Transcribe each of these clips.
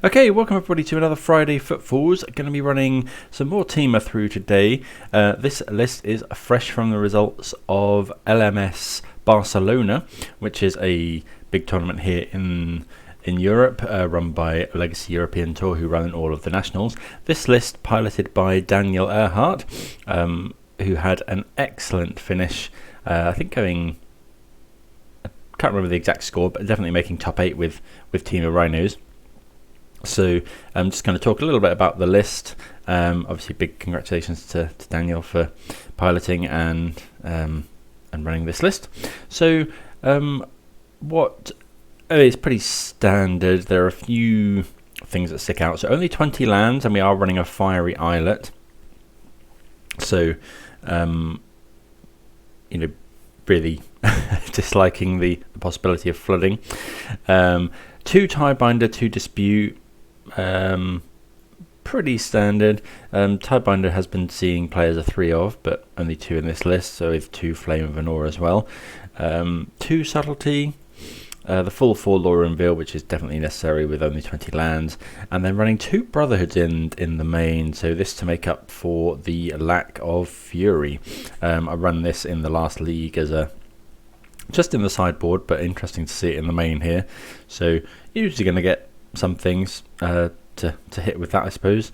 Okay, welcome everybody to another Friday Footfalls. Going to be running some more Temur through today. This list is fresh from the results of LMS Barcelona, which is a big tournament here in Europe, run by Legacy European Tour, who run all of the nationals. This list piloted by Daniel Erhart, who had an excellent finish. I think going, I can't remember the exact score, but definitely making top 8 with Temur Rhinos. So I'm just going to talk a little bit about the list. Obviously, big congratulations to Daniel for piloting and running this list. So it's pretty standard. There are a few things that stick out. So only 20 lands, and we are running a fiery islet. So really disliking the possibility of flooding. 2 Tiebinder, 2 Dispute. Pretty standard. Tiebinder has been seeing players a 3 of, but only 2 in this list, so with 2 Flame of Anor as well. 2 Subtlety, the full 4 Law and Veil, which is definitely necessary with only 20 lands, and then running 2 Brotherhoods in the main, so this to make up for the lack of Fury. I ran this in the last league as just in the sideboard, but interesting to see it in the main here. So usually going to get some things to hit with that, I suppose.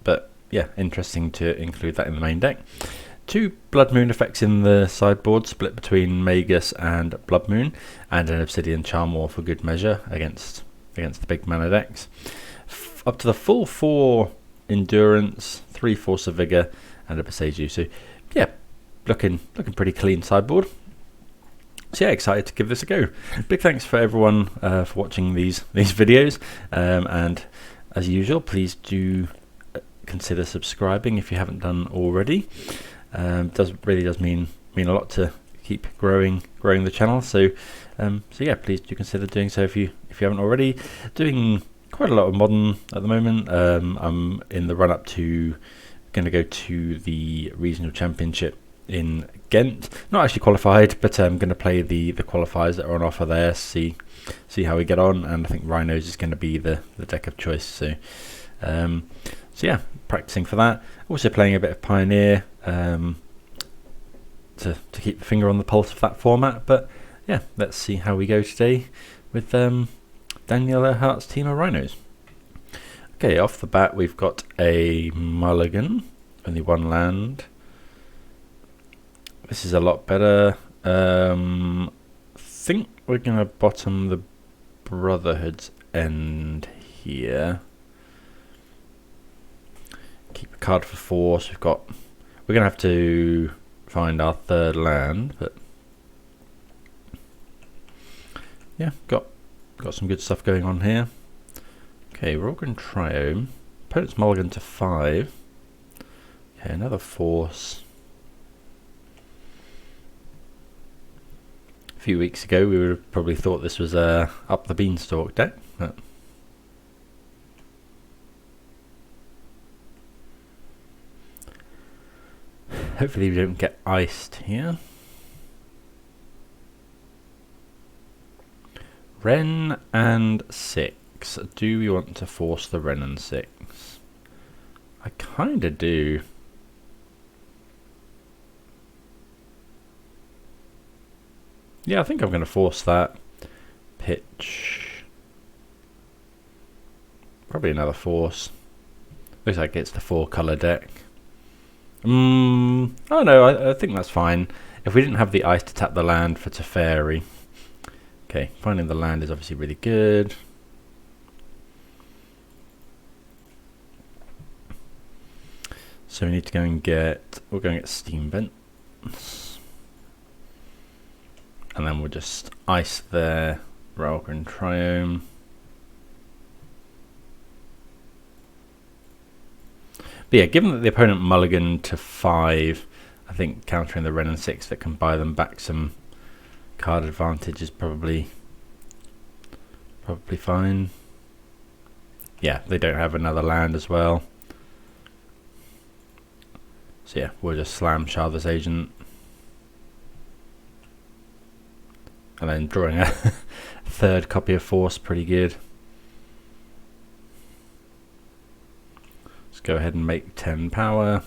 But yeah, interesting to include that in the main deck. 2 Blood Moon effects in the sideboard, split between Magus and Blood Moon, and an Obsidian Charm War for good measure against the big mana decks. Up to the full 4 Endurance, 3 Force of Vigor, and a Beseju. So yeah, looking pretty clean sideboard. So yeah, excited to give this a go. Big thanks for everyone for watching these videos, and as usual, please do consider subscribing if you haven't done already. Really does mean a lot to keep growing the channel. So yeah, please do consider doing so if you haven't already. Doing quite a lot of modern at the moment. I'm in the run up to going to go to the regional championship in Ghent. Not actually qualified, but I'm going to play the qualifiers that are on offer there, see how we get on, and I think Rhinos is going to be the deck of choice. So yeah, practicing for that. Also playing a bit of Pioneer to keep the finger on the pulse of that format. But yeah, let's see how we go today with Daniel Erhart's Temur Rhinos. Okay, off the bat we've got a mulligan, only 1 land. This is a lot better. I think we're going to bottom the Brotherhood's end here. Keep a card for 4. So we're going to have to find our 3rd land, but yeah, got some good stuff going on here. Okay, we're all going to Triome. Opponent's mulligan to 5. Okay, another Force. A few weeks ago we would have probably thought this was a up the beanstalk deck, but hopefully we don't get iced here. Wrenn and 6. Do we want to force the Wrenn and 6? I kinda do. Yeah, I think I'm going to force that. Pitch. Probably another Force. Looks like it's the 4 colour deck. Oh no, I think that's fine. If we didn't have the ice to tap the land for Teferi. Okay, finding the land is obviously really good. So we need to go and we're going to get Steam Vents. And then we'll just ice there, Ralgren Triome. But yeah, given that the opponent mulligan to 5, I think countering the Wrenn and 6 that can buy them back some card advantage is probably fine. Yeah, they don't have another land as well. So yeah, we'll just slam Sharda's Agent. And then drawing a 3rd copy of Force, pretty good. go ahead and make 10 power.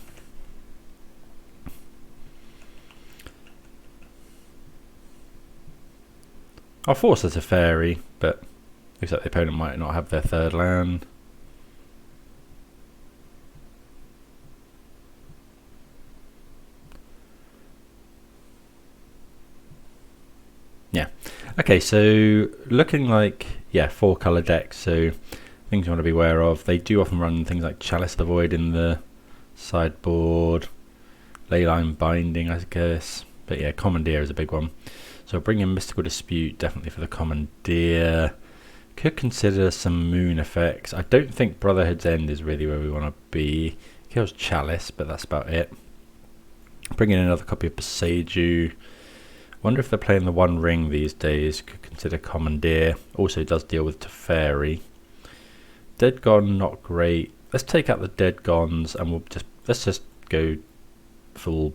I'll force it to fairy, but looks like the opponent might not have their third land. Yeah. Okay, so looking like, yeah, 4-color decks, so things you want to be aware of. They do often run things like Chalice of the Void in the sideboard, Leyline Binding, I guess. But yeah, Commandeer is a big one. So bring in Mystical Dispute, definitely for the Commandeer. Could consider some moon effects. I don't think Brotherhood's End is really where we want to be. Kills Chalice, but that's about it. Bring in another copy of Boseiju. Wonder if they're playing the One Ring these days. Could consider Commandeer. Also does deal with Teferi. Dead Gone, not great. Let's take out the Dead Gones and let's just go full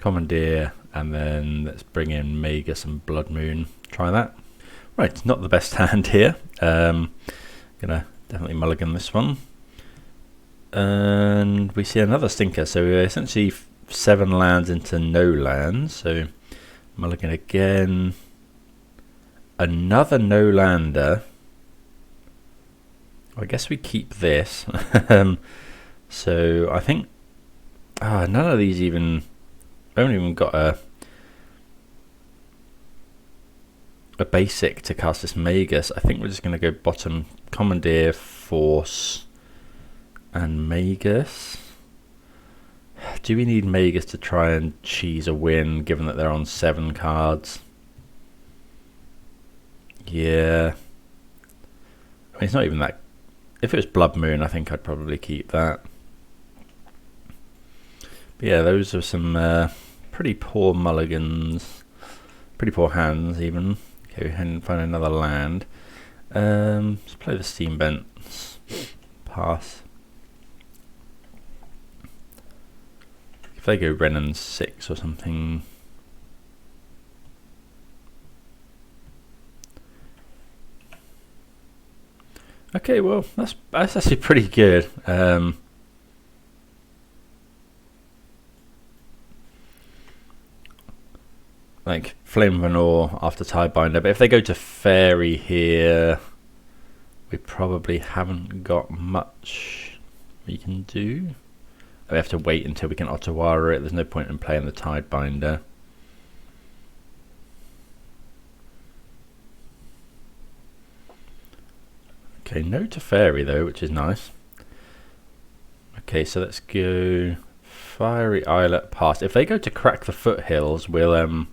Commandeer, and then let's bring in Magus and Blood Moon. Try that. Right, not the best hand here. Gonna definitely mulligan this one. And we see another stinker. So we're essentially 7 lands into no lands. So mulligan again. Another no lander. I guess we keep this. So I think none of these even. I haven't even got a basic to cast this Magus. I think we're just going to go bottom Commandeer, Force, and Magus. Do we need Magus to try and cheese a win, given that they're on 7 cards? Yeah. I mean, it's not even that. If it was Blood Moon, I think I'd probably keep that. But yeah, those are some pretty poor mulligans. Pretty poor hands, even. Okay, we can find another land. Let's play the Steam Vents. Pass. If they go Renan 6 or something. Okay, well, that's actually pretty good. Like Flame Venor after Tidebinder, but if they go to Fairy here, we probably haven't got much we can do. We have to wait until we can Otawara it. There's no point in playing the Tidebinder. Okay, no to Fairy though, which is nice. Okay, so let's go Fiery Islet past. If they go to Crack the Foothills, we'll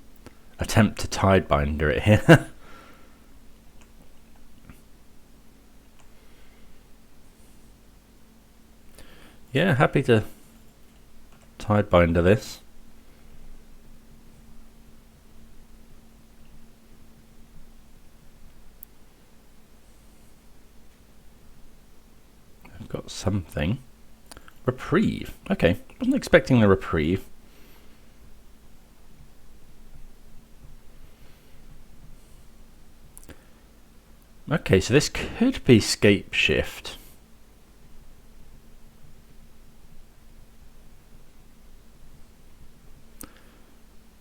attempt to Tidebinder it here. Yeah, happy to Tidebinder this. I've got something. Reprieve. Okay, wasn't expecting the Reprieve. Okay, so this could be Scape Shift.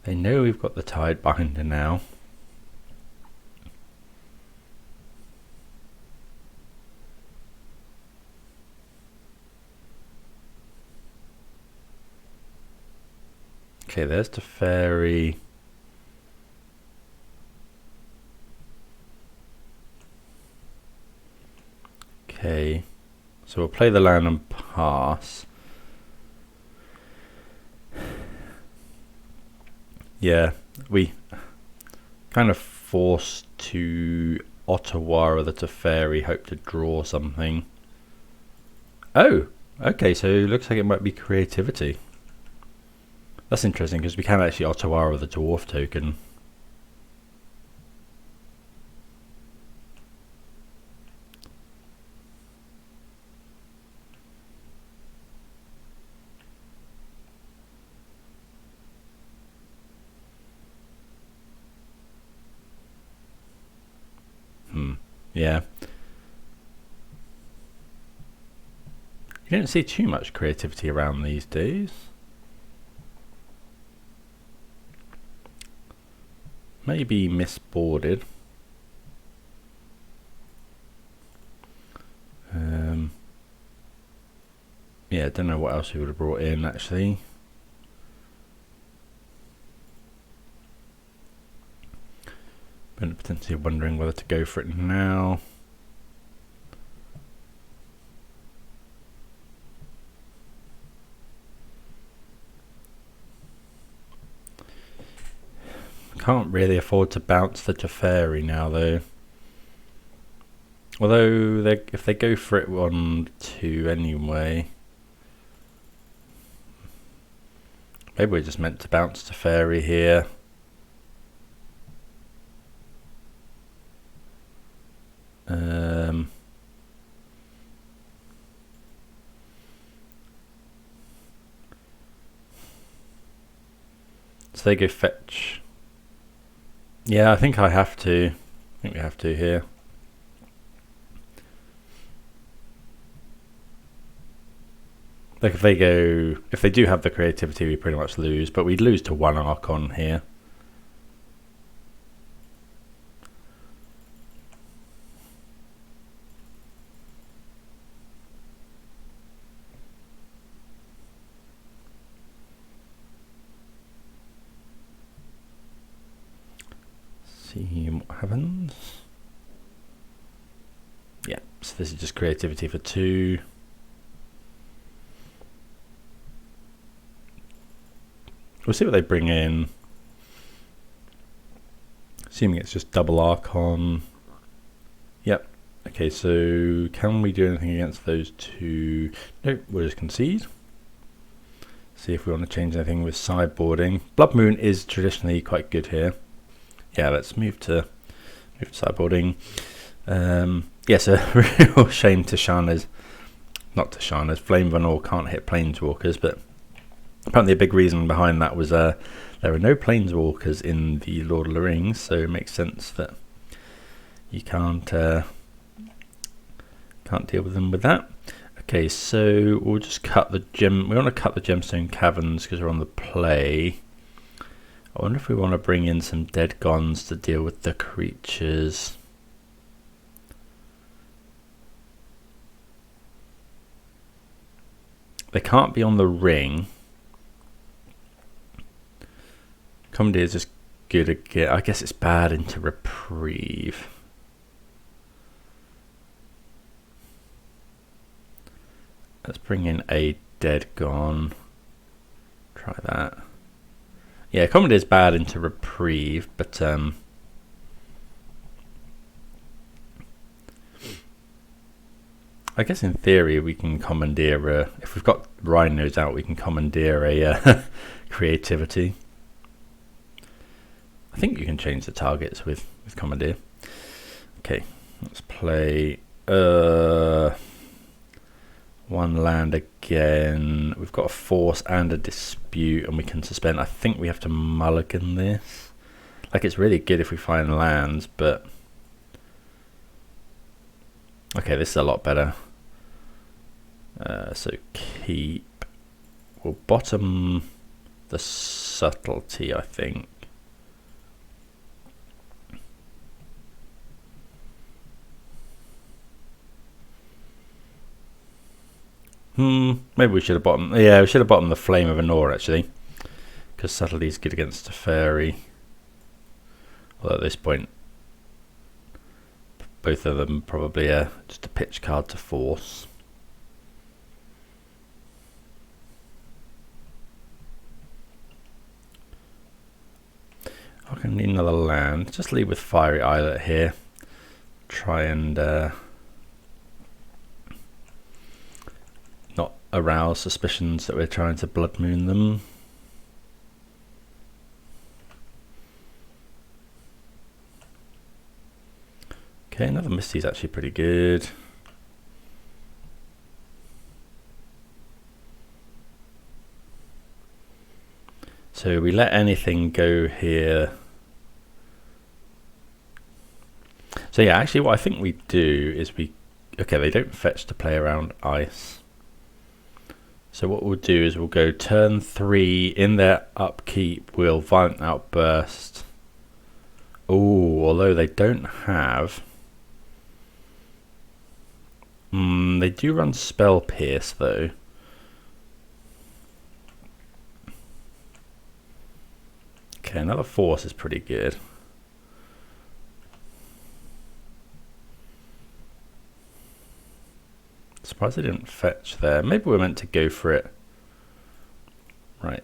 They know we've got the Tidebinder now. Okay, there's the Fairy. Okay, so we'll play the land and pass. Yeah, we kind of forced to Otawara the Teferi, hope to draw something. Oh, okay, so it looks like it might be creativity. That's interesting because we can actually Otawara the Dwarf token. Yeah. You don't see too much creativity around these days. Maybe misboarded. Yeah, I don't know what else he would have brought in actually. Been potentially wondering whether to go for it now. Can't really afford to bounce the Teferi now though. Although if they go for it 1-2 anyway. Maybe we're just meant to bounce Teferi here. So they go fetch. Yeah, I think I have to. I think we have to here. Like if they do have the creativity, we pretty much lose, but we'd lose to 1 Archon here. See what happens. Yeah, so this is just creativity for 2. We'll see what they bring in. Assuming it's just double Archon. Yep. Okay, so can we do anything against those 2? Nope, we'll just concede. See if we want to change anything with sideboarding. Blood Moon is traditionally quite good here. Yeah, let's move to sideboarding. Yeah, so real shame Tishana's, not Tishana's, Flame Vanor can't hit Planeswalkers, but apparently a big reason behind that was there are no Planeswalkers in the Lord of the Rings, so it makes sense that you can't deal with them with that. Okay, so we'll just cut the gem. We want to cut the Gemstone Caverns because we're on the play. I wonder if we want to bring in some Dead Gons to deal with the creatures. They can't be on the ring. Comedy is just good again. I guess it's bad into Reprieve. Let's bring in a Dead Gone. Try that. Yeah, Comedy is bad into Reprieve, but I guess in theory we can commandeer if we've got Rhinos out, we can commandeer a creativity. I think you can change the targets with commandeer. Okay, let's play 1 land again. We've got a force and a dispute, and we can suspend. I think we have to mulligan this. Like, it's really good if we find lands, but okay, this is a lot better. So keep. We'll bottom the subtlety, I think. Maybe we should have bottomed. Yeah, we should have bottomed the Flame of Anor actually, because subtlety is good against a fairy. Although at this point, both of them probably just a pitch card to force. I can need another land. Just leave with Fiery Islet here. Try and not arouse suspicions that we're trying to Blood Moon them. Okay, another Misty is actually pretty good. So we let anything go here. So yeah, actually what I think we do is okay, they don't fetch to play around ice. So what we'll do is we'll go turn 3 in their upkeep. We'll Violent Outburst. Oh, although they don't have. They do run Spell Pierce though. Okay, another Force is pretty good. Surprised they didn't fetch there. Maybe we're meant to go for it. Right.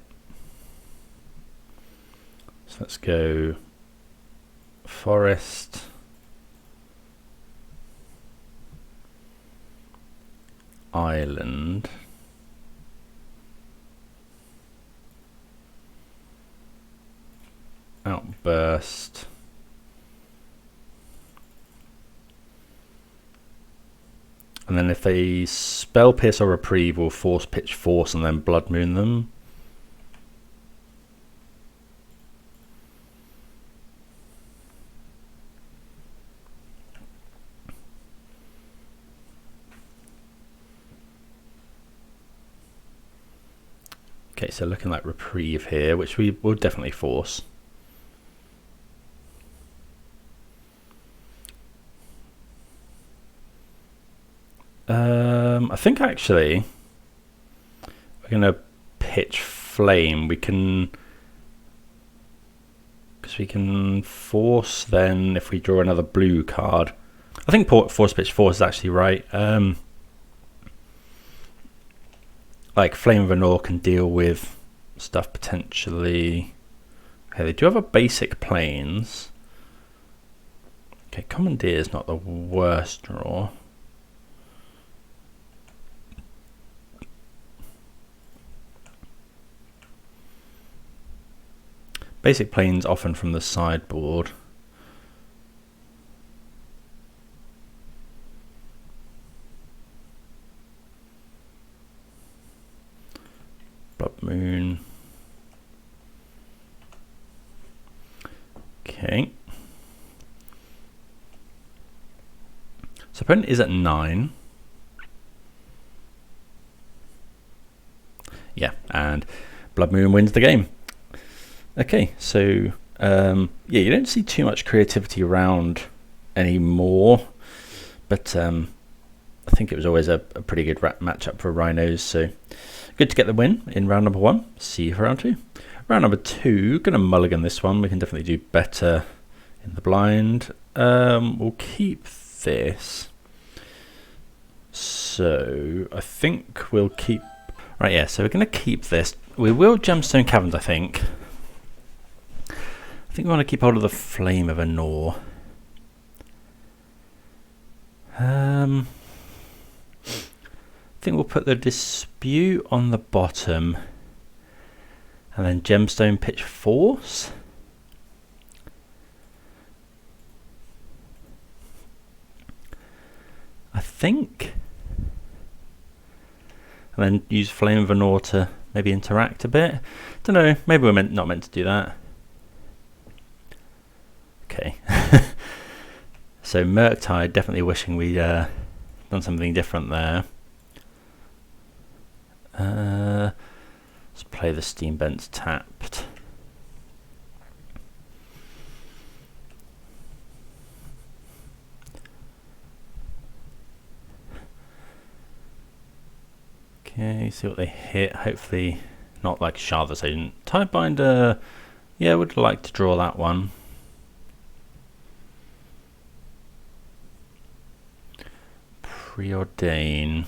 So let's go Forest. Island. Outburst. And then if they Spell Pierce or Reprieve, we'll Force Pitch Force and then Blood Moon them. Okay, so looking like Reprieve here, which we will definitely force. I think actually we're going to pitch Flame. We can, because we can force then if we draw another blue card. I think Force Pitch Force is actually right. Like Flame of Anor can deal with stuff potentially. Okay, they do have a basic Plains. Okay, Commandeer is not the worst draw. Basic Plains often from the sideboard. Blood Moon. Okay. So opponent is at 9. Yeah, and Blood Moon wins the game. Okay, so yeah, you don't see too much creativity around anymore, but I think it was always a pretty good matchup for Rhinos, so good to get the win in round number 1. See you for round 2. Round number 2, going to mulligan this one. We can definitely do better in the blind. We'll keep this. So I think we'll keep... Right, yeah, so we're going to keep this. We will Gemstone Caverns, I think. I think we want to keep hold of the Flame of Anor. I think we'll put the Dispute on the bottom and then Gemstone Pitch Force. I think. And then use Flame of Anor to maybe interact a bit. Don't know, maybe we're not meant to do that. Okay. So Murktide, definitely wishing we'd done something different there. Let's play the Steam Bents tapped. Okay, see what they hit. Hopefully not like Shardless Agent. Tidebinder, yeah, would like to draw that one. Preordain.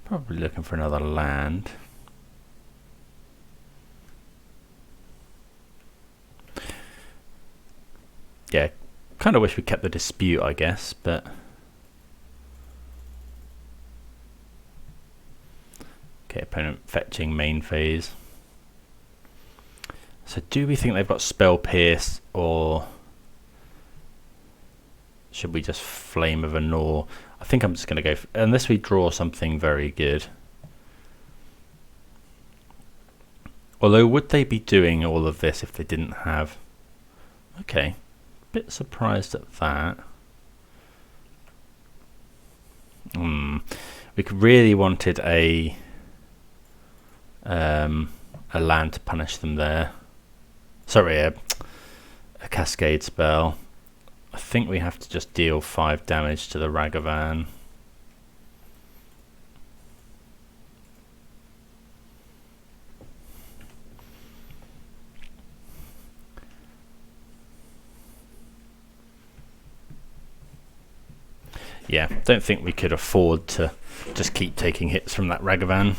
Probably looking for another land. Yeah, kind of wish we kept the Dispute, I guess, but okay, opponent fetching main phase. So do we think they've got Spell Pierce, or should we just Flame of Anor? I think I'm just going to go, unless we draw something very good. Although, would they be doing all of this if they didn't have... Okay, bit surprised at that. We We really wanted a land to punish them there. Sorry, a cascade spell. I think we have to just deal 5 damage to the Ragavan. Yeah, don't think we could afford to just keep taking hits from that Ragavan.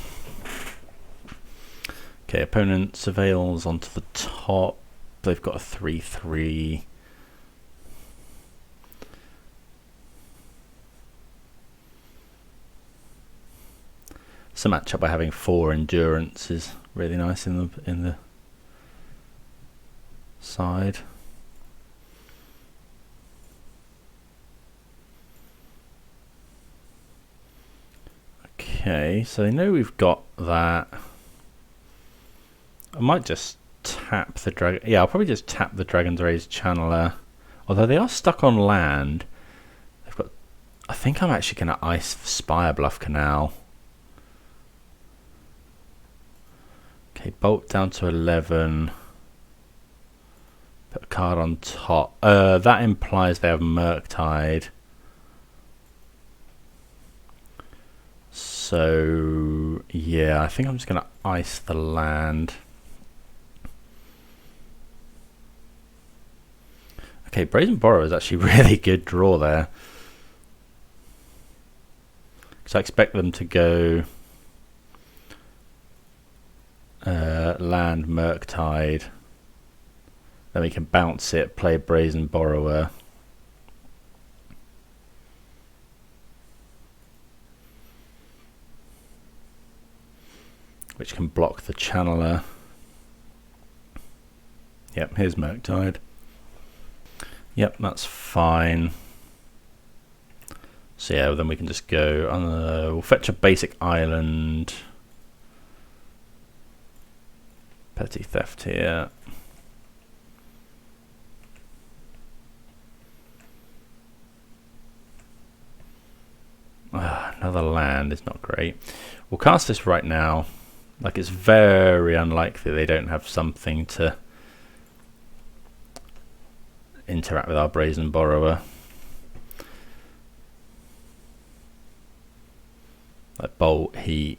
Okay, opponent surveils onto the top. They've got a 3/3. It's a matchup by having 4 endurance is really nice in the side. Okay, so they know we've got that. I might just tap the dragon. Yeah, I'll probably just tap the Dragon's Rage Channeler. Although they are stuck on land. They've got. I think I'm actually going to ice Spire Bluff Canal. Okay, bolt down to 11. Put a card on top. That implies they have Murktide. So yeah, I think I'm just going to ice the land. Okay, Brazen Borrower is actually really good draw there. Because I expect them to go land Murktide. Then we can bounce it, play Brazen Borrower. Which can block the Channeler. Yep, here's Murktide. Yep, that's fine. So yeah, then we can just go, we'll fetch a basic island. Petty Theft here. Another land is not great. We'll cast this right now. Like, it's very unlikely they don't have something to interact with our Brazen Borrower. Like Bolt, Heat,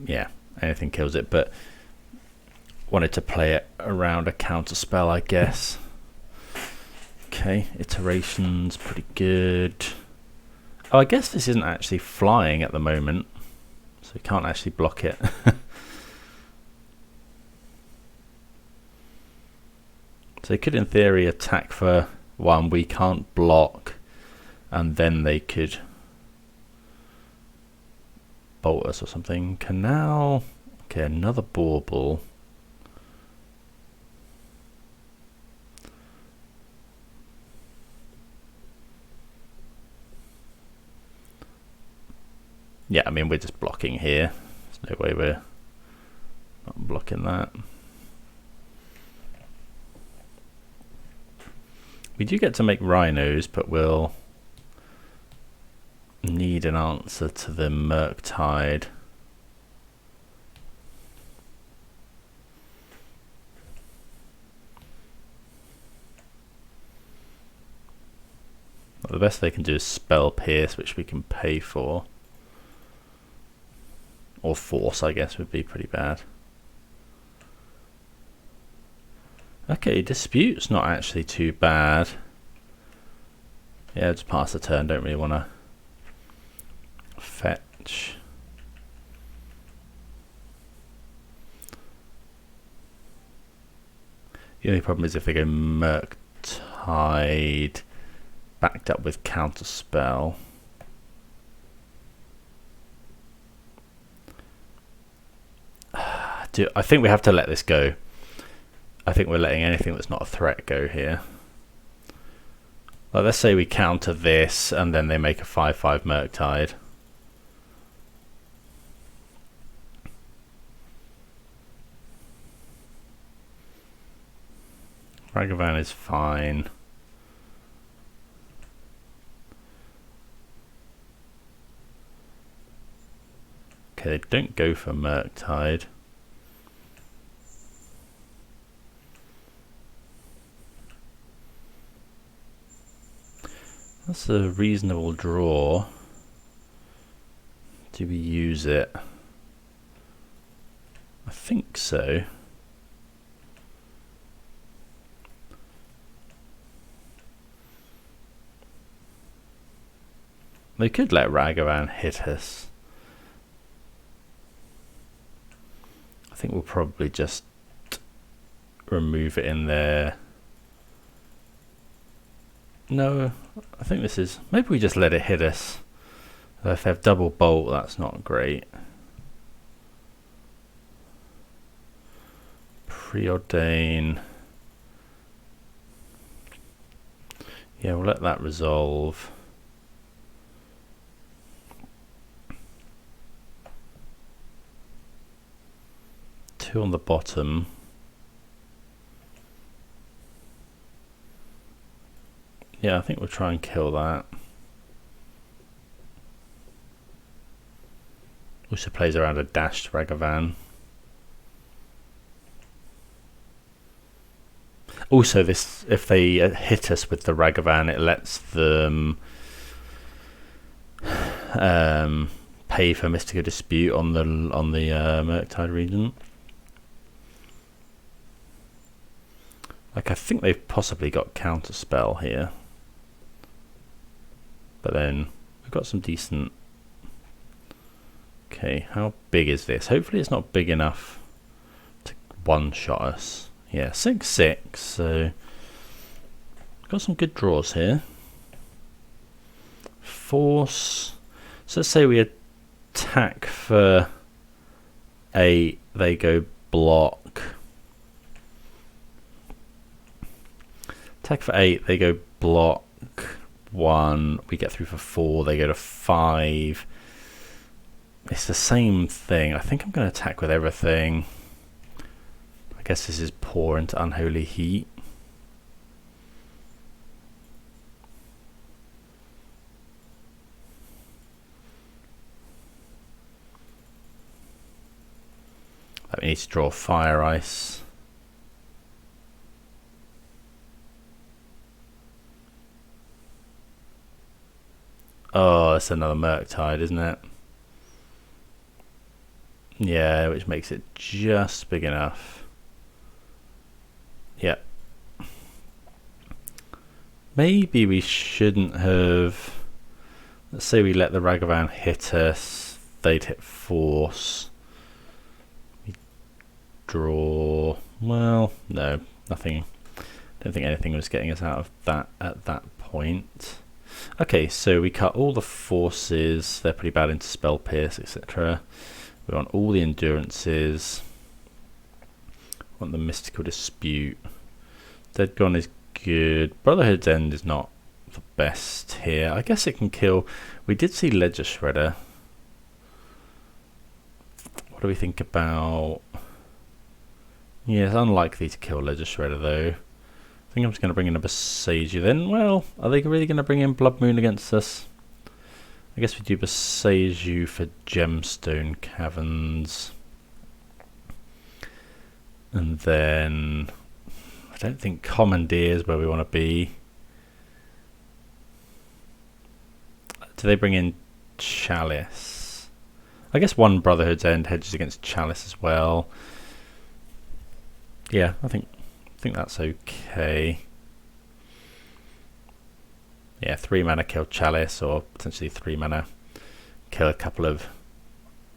yeah, anything kills it, but wanted to play it around a counter spell, I guess. Okay, Iteration's pretty good. Oh, I guess this isn't actually flying at the moment, so we can't actually block it. So they could, in theory, attack for 1. We can't block, and then they could bolt us or something. Canal. Okay, another Bauble. Yeah, I mean, we're just blocking here. There's no way we're not blocking that. We do get to make Rhinos, but we'll need an answer to the Murktide. Well, the best they can do is Spell Pierce, which we can pay for. Or Force, I guess, would be pretty bad. Okay, Dispute's not actually too bad. Yeah, just pass the turn, don't really want to fetch. The only problem is if they go Murktide backed up with Counterspell. I think we have to let this go. I think we're letting anything that's not a threat go here. Like, let's say we counter this and then they make a 5/5 Murktide. Ragavan is fine. Okay, they don't go for Murktide. That's a reasonable draw. Do we use it? I think so. They could let Ragavan hit us. I think we'll probably just remove it in there. No, I think this is... Maybe we just let it hit us. If they have double bolt, that's not great. Preordain. Yeah, we'll let that resolve. Two on the bottom. Yeah, I think we'll try and kill that. Also plays around a dashed Ragavan. Also, this, if they hit us with the Ragavan, it lets them pay for Mystical Dispute on the Murktide region. Like, I think they've possibly got Counterspell here. But then we've got some decent... Okay, how big is this? Hopefully it's not big enough to one-shot us. Yeah, 6/6, so got some good draws here. Force. So let's say we attack for 8, they go block. Attack for 8, they go block 1, we get through for 4, they go to 5. It's the same thing. I think I'm going to attack with everything. I guess this is pour into Unholy Heat. We need to draw Fire Ice. Oh, it's another Murktide, isn't it? Yeah, which makes it just big enough. Yep. Maybe we shouldn't have... Let's say we let the Ragavan hit us. They'd hit Force. We draw... Well, no, nothing. Don't think anything was getting us out of that at that point. Okay, so we cut all the forces. They're pretty bad into Spell Pierce, etc. We want all the endurances. Want the Mystical Dispute. Dead Gone is good. Brotherhood's End is not the best here. I guess it can kill. We did see Ledger Shredder. What do we think about... Yeah, it's unlikely to kill Ledger Shredder though. I think I'm just going to bring in a Boseiju then. Well, are they really going to bring in Blood Moon against us? I guess we do Boseiju for Gemstone Caverns. And then... I don't think Commandeer is where we want to be. Do they bring in Chalice? I guess one Brotherhood's End hedges against Chalice as well. Yeah, I think that's okay. Yeah, 3 mana kill Chalice, or potentially 3 mana kill a couple of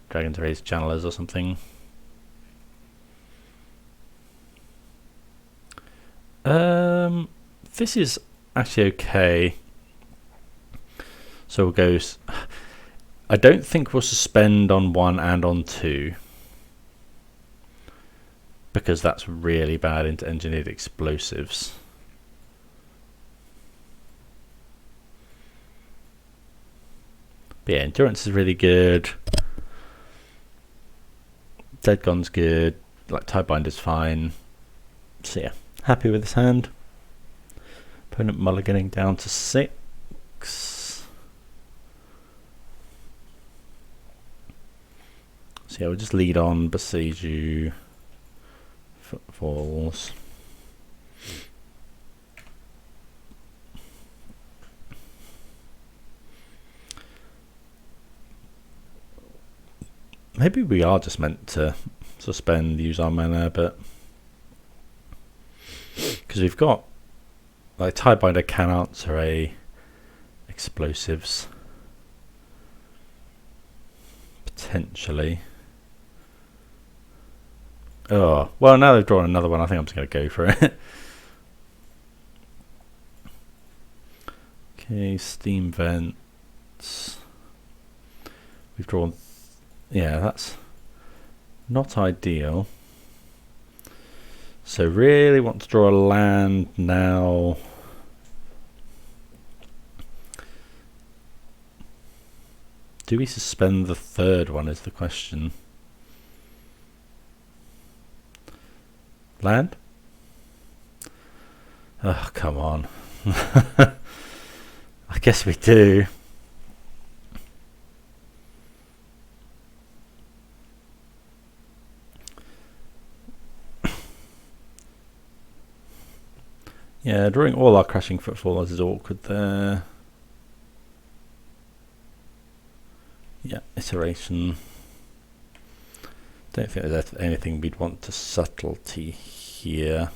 Dragon's Rage Channelers or something. This is actually okay. So we'll go... I don't think we'll suspend on 1 and on 2. Because that's really bad into Engineered Explosives. But yeah, Endurance is really good. Dead Gone's good. Like Tidebinder's fine. So yeah, happy with this hand. Opponent mulliganing down to 6. So yeah, we'll just lead on Besiege Footfalls. Maybe we are just meant to suspend, use our mana, but because we've got like Tidebinder can answer a explosives potentially. Oh well, now they've drawn another one. I think I'm just going to go for it. Okay, steam vents. We've drawn. Yeah, that's not ideal. So really want to draw a land now. Do we suspend the third one is the question. Land? Oh, come on. I guess we do. Yeah, drawing all our Crashing Footfalls is awkward there. Yeah, iteration. Don't think there's anything we'd want to subtlety here.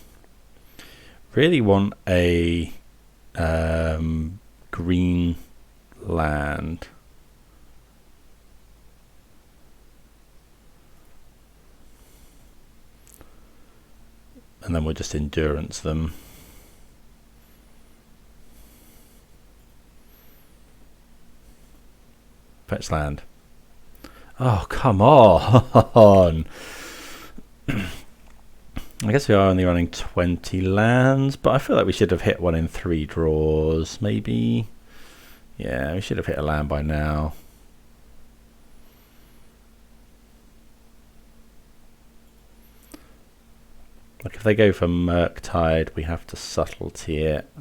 Really want a green land. And then we'll just endurance them. Fetch land. Oh, come on. I guess we are only running 20 lands, but I feel like we should have hit one in 3 draws, maybe. Yeah, we should have hit a land by now. Like if they go for Murktide, we have to subtlety it.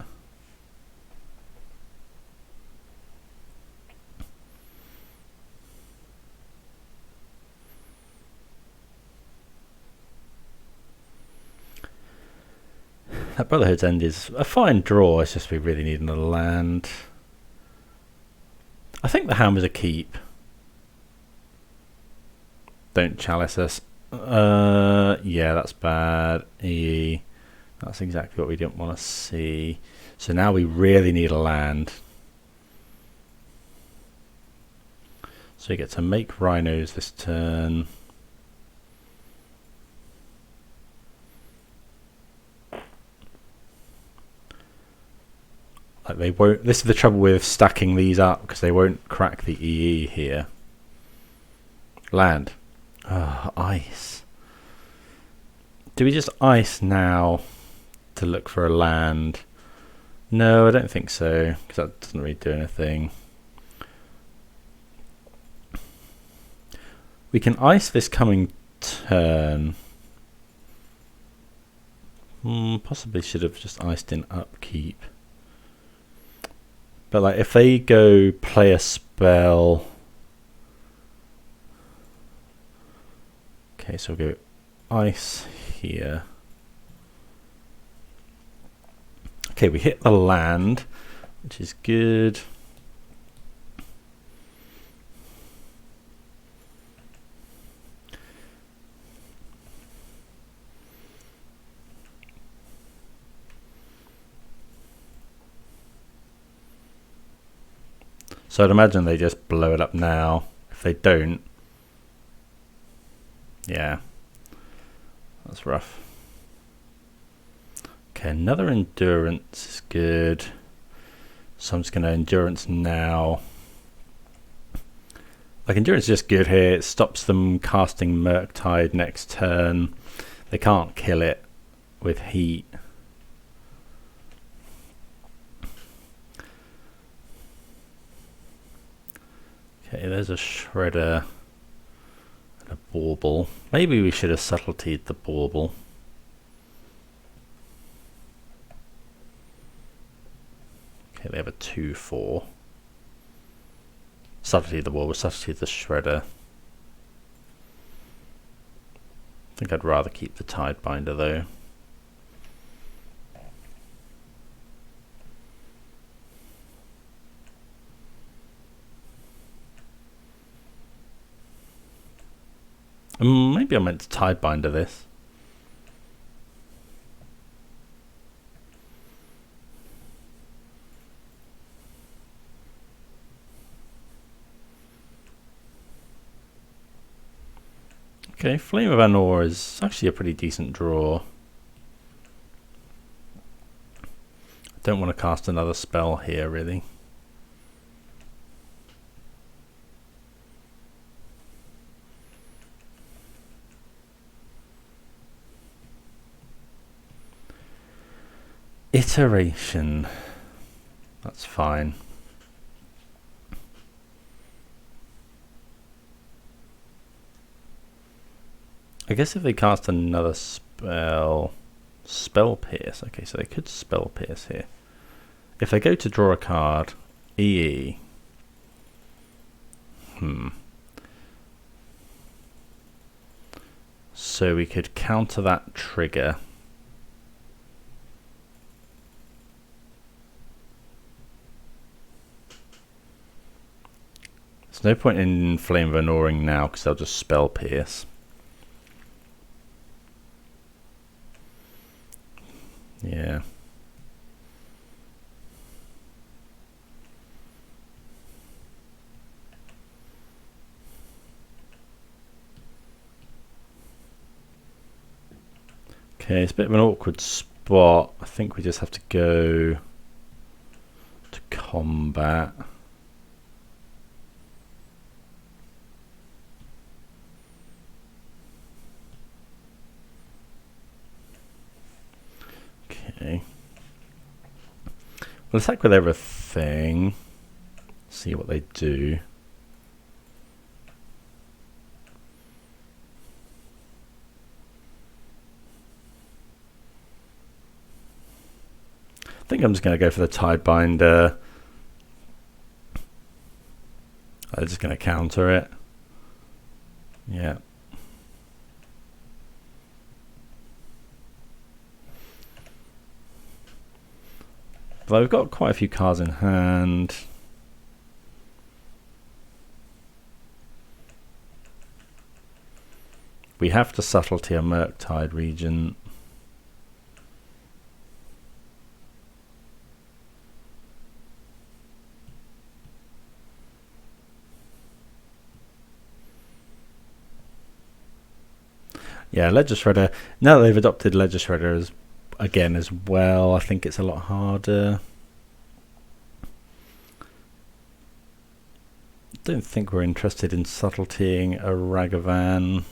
That Brotherhood's End is a fine draw, it's just we really need another land. I think the Hammer's a keep. Don't chalice us. Yeah, that's bad. That's exactly what we didn't want to see. So now we really need a land. So you get to make Rhinos this turn. Like they won't. This is the trouble with stacking these up because they won't crack the EE here. Land. Oh, ice. Do we just ice now to look for a land? No, I don't think so, because that doesn't really do anything. We can ice this coming turn. Possibly should have just iced in upkeep. But like if they go play a spell. Okay, so we'll go ice here. Okay, we hit the land, which is good. So I'd imagine they just blow it up now. If they don't, yeah, that's rough. Okay, another endurance is good. So I'm just going to endurance now. Like endurance is just good here. It stops them casting Murktide next turn. They can't kill it with heat. Okay, there's a Shredder and a Bauble. Maybe we should have subtletied the Bauble. Okay, they have a 2/4. Subtlety the Bauble, subtlety the Shredder. think I'd rather keep the Tidebinder though. Maybe I meant to Tidebinder this. Okay, Flame of Anor is actually a pretty decent draw. I don't want to cast another spell here, really. Iteration. That's fine. I guess if they cast another spell, Spell Pierce. Okay, so they could Spell Pierce here. If they go to draw a card, EE. So we could counter that trigger. There's no point in Flame of Anoring now because they'll just Spell Pierce. Yeah. Okay, it's a bit of an awkward spot. I think we just have to go to combat. Okay. We'll attack with everything. See what they do. I think I'm just going to go for the Tidebinder. I'm just going to counter it. Yeah. But we've got quite a few cards in hand. We have to Subtlety a Murktide Regent. Yeah, Ledger Shredder. Now that they've adopted Ledger Shredder again as well, I think it's a lot harder. Don't think we're interested in subtletying a Ragavan.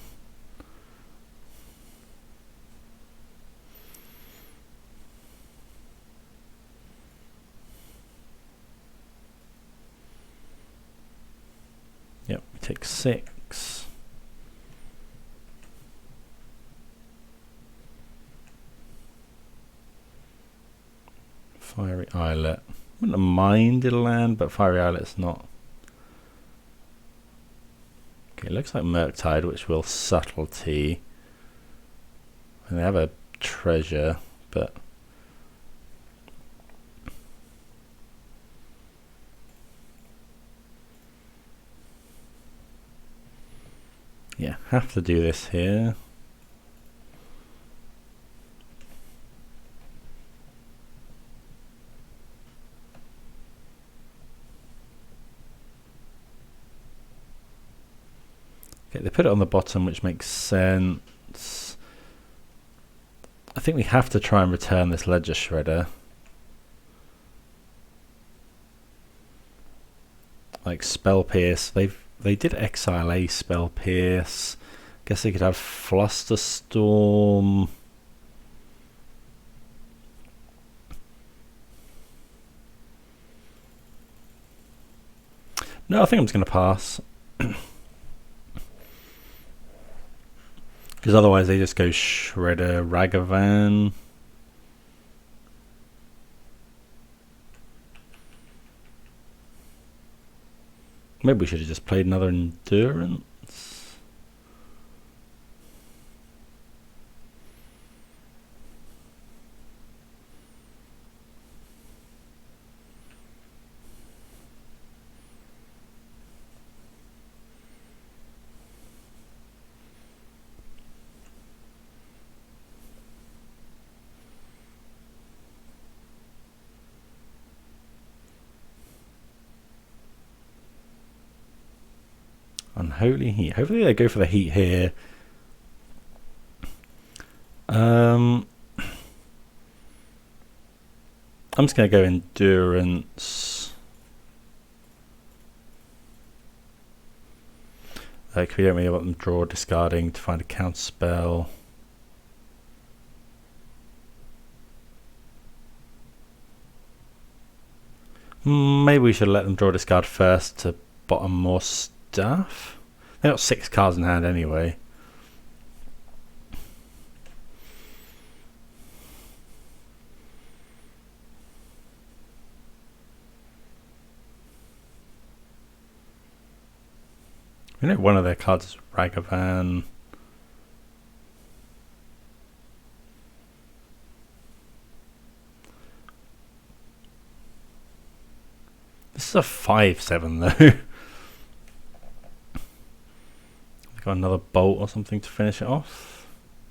Yep, we take 6. Fiery Islet. Wouldn't have minded a land, but Fiery Islet's not. Okay, looks like Murktide, which will Subtlety. And they have a treasure, but yeah, have to do this here. Okay, they put it on the bottom, which makes sense. I think we have to try and return this Ledger Shredder. Like Spell Pierce, they did exile a Spell Pierce. Guess they could have Flusterstorm. No, I think I'm just going to pass. Because otherwise they just go Shredder, Ragavan. Maybe we should have just played another Endurance. Unholy Heat. Hopefully they go for the heat here. I'm just going to go Endurance. Like, we don't really want them draw discarding to find a counter spell. Maybe we should let them draw discard first to bottom more stuff. They got 6 cards in hand anyway. We know one of their cards is Ragavan. This is a 5/7 though. Got another bolt or something to finish it off.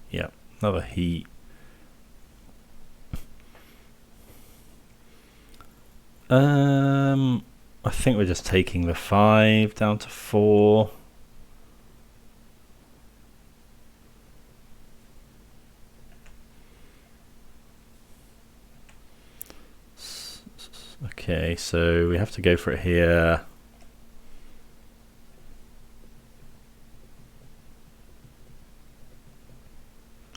Yeah, another heat. I think we're just taking the 5 down to 4. Okay, so we have to go for it here.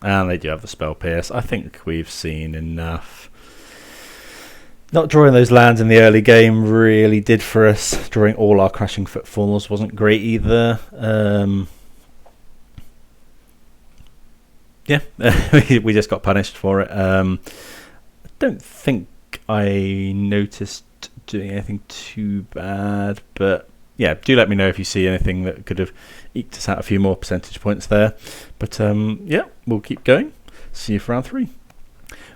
And they do have the Spell Pierce. I think we've seen enough. Not drawing those lands in the early game really did for us. Drawing all our Crashing Footfalls wasn't great either. Yeah, we just got punished for it. I don't think I noticed doing anything too bad, but yeah, do let me know if you see anything that could have eked us out a few more percentage points there. But yeah, we'll keep going. See you for round 3.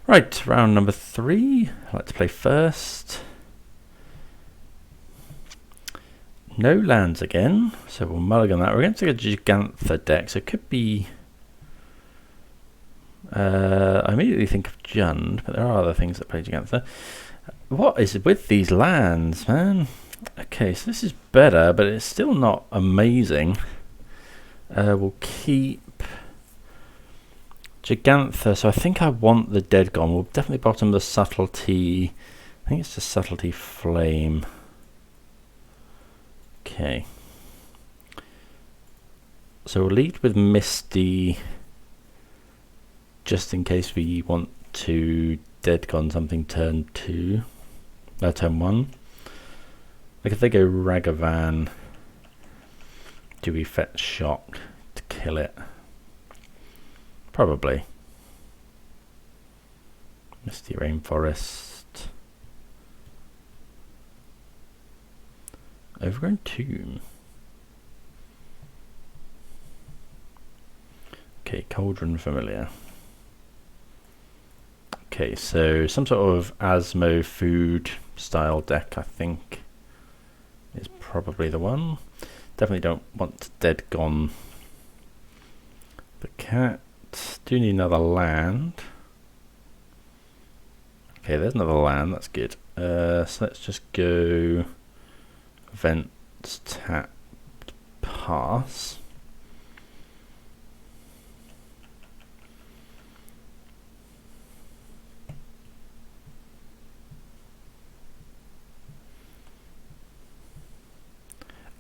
Right, round number 3. I'd like to play first. No lands again, so we'll mulligan that. We're going to take a Gigantha deck, so it could be... I immediately think of Jund, but there are other things that play Gigantha. What is with these lands, man? Okay, so this is better, but it's still not amazing. We'll keep Gigantha, so I think I want the Dead Gone. We'll definitely bottom the Subtlety. I think it's the Subtlety Flame. Okay. So we'll lead with Misty, just in case we want to Dead Gone something turn 2. Turn 1. Like if they go Ragavan, do we fetch Shock to kill it? Probably. Misty Rainforest. Overgrown Tomb. Okay, Cauldron Familiar. Okay, so some sort of Asmo food style deck, I think, is probably the one. Definitely don't want Dead Gone the cat. Do need another land. Okay, there's another land, that's good. So let's just go Vents, tap, pass.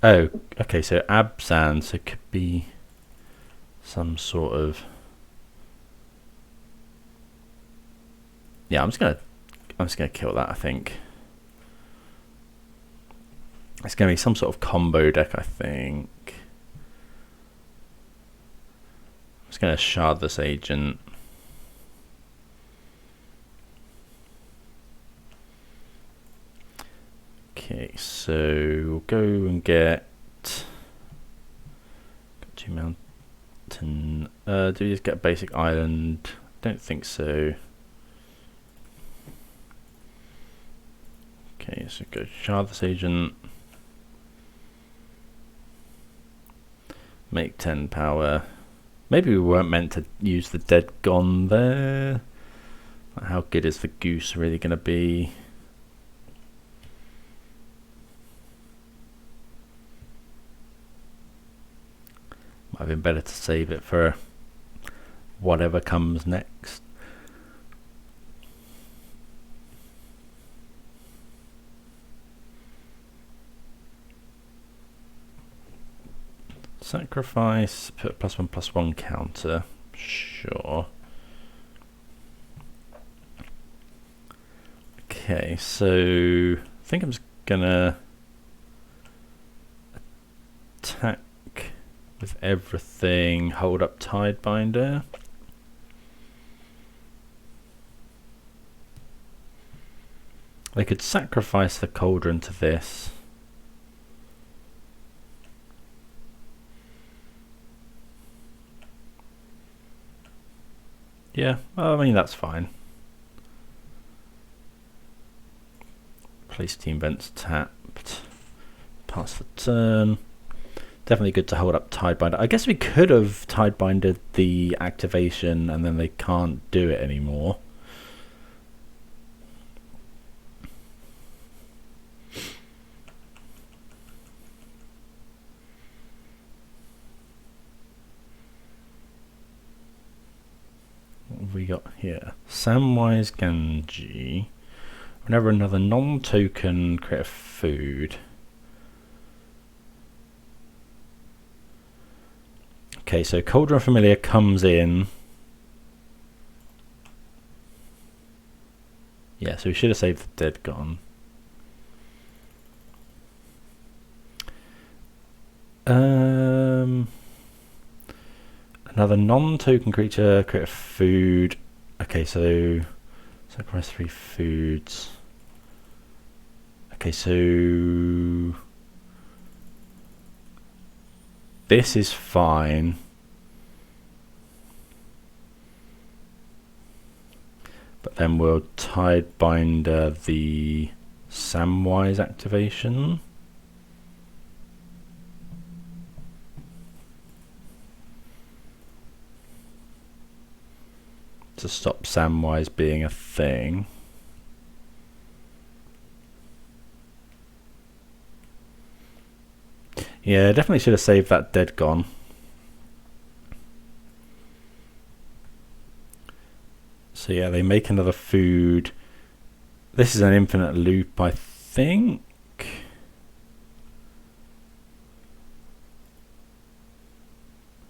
Oh, okay, so Abzan, so it could be some sort of... Yeah, I'm just gonna kill that, I think. It's gonna be some sort of combo deck, I think. I'm just gonna shard this agent. Okay, so we'll go and get two mountain. Do we just get a basic island? Don't think so. Okay, so go shard this agent. Make 10 power. Maybe we weren't meant to use the Dead Gone there. How good is the goose really going to be? Might have been better to save it for whatever comes next. Sacrifice, put +1/+1 counter. Sure. Okay, so I think I'm just gonna attack with everything, hold up Tidebinder. They could sacrifice the Cauldron to this. Yeah, well, I mean, that's fine. Place team vents tapped. Pass the turn. Definitely good to hold up Tidebinder. I guess we could have Tidebindered the activation and then they can't do it anymore. What have we got here? Samwise Ganji. Whenever another non-token create a food. Okay, so Cauldron Familiar comes in. Yeah, so we should have saved the Dead Gone. Another non-token creature create a food. Okay, so sacrifice 3 foods. Okay, so this is fine. But then we'll Tidebinder the Samwise activation. To stop Samwise being a thing. Yeah, definitely should have saved that Dead Gone. So yeah, they make another food. This is an infinite loop, I think.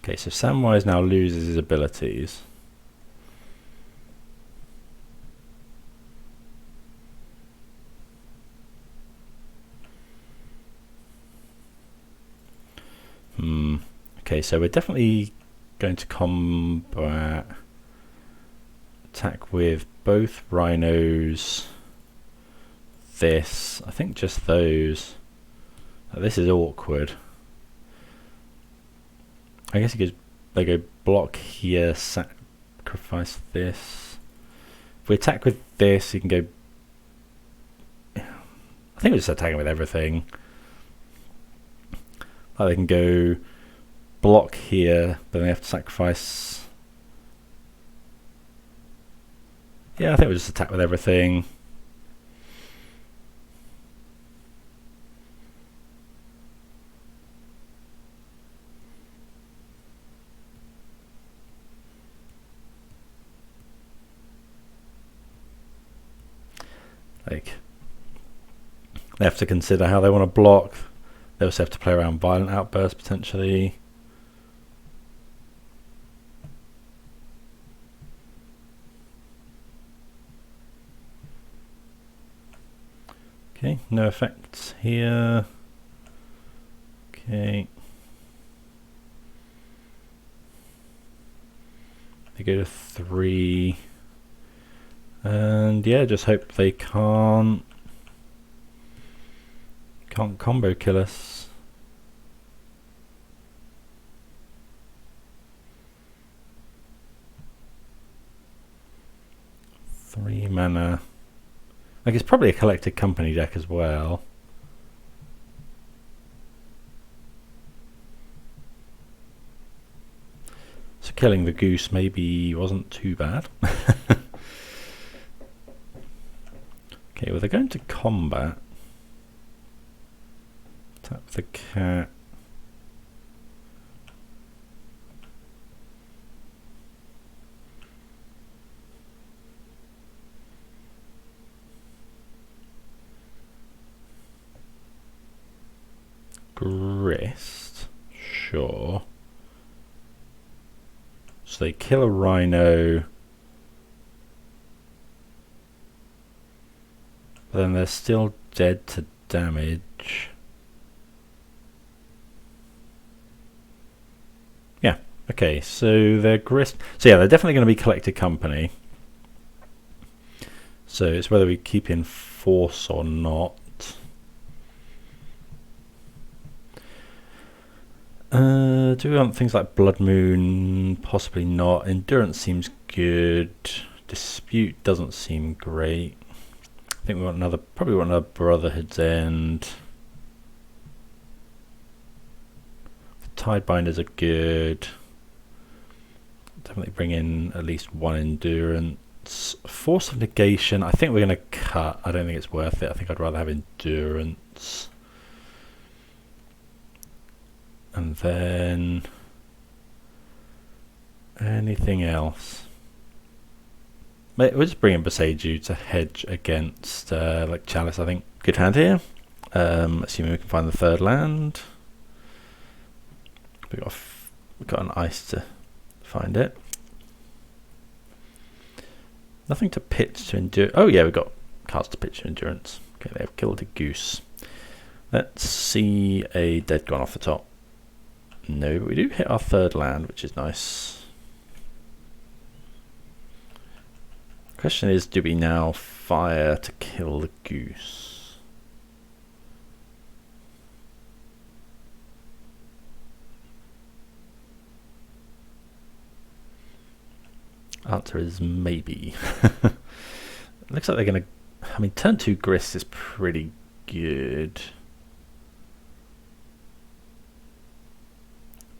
Okay, so Samwise now loses his abilities. Okay, so we're definitely going to combat attack with both rhinos. This, I think just those. This is awkward. I guess they go block here, sacrifice this. If we attack with this, you can go. I think we're just attacking with everything. Like they can go block here, but then they have to sacrifice. Yeah, I think we'll just attack with everything. Like, they have to consider how they want to block. They also have to play around Violent Outburst potentially. Okay, no effects here. Okay. They go to 3. And yeah, just hope they can't combo kill us. Three mana. Like, it's probably a Collected Company deck as well. So killing the goose maybe wasn't too bad. Okay, well, they're going to combat. Tap the cat. Grist. Sure. So they kill a Rhino. But then they're still dead to damage. Yeah. Okay, so they're Grist. So yeah, they're definitely going to be Collected Company. So it's whether we keep in Force or not. Do we want things like Blood Moon? Possibly not. Endurance seems good. Dispute doesn't seem great. I think we want another, probably want another Brotherhood's End. The Tidebinders are good. Definitely bring in at least one Endurance. Force of Negation, I think we're going to cut. I don't think it's worth it. I think I'd rather have Endurance. And then anything else? We'll just bring in Boseiju to hedge against like Chalice, I think. Good hand here. Assuming we can find the third land. We've got an ice to find it. Nothing to pitch to endure. Oh yeah, we've got cards to pitch to endurance. Okay, they've killed a goose. Let's see a dead gone off the top. No, but we do hit our third land, which is nice. Question is, do we now fire to kill the goose? Answer is maybe. Looks like they're going to... I mean, turn 2 Grist is pretty good.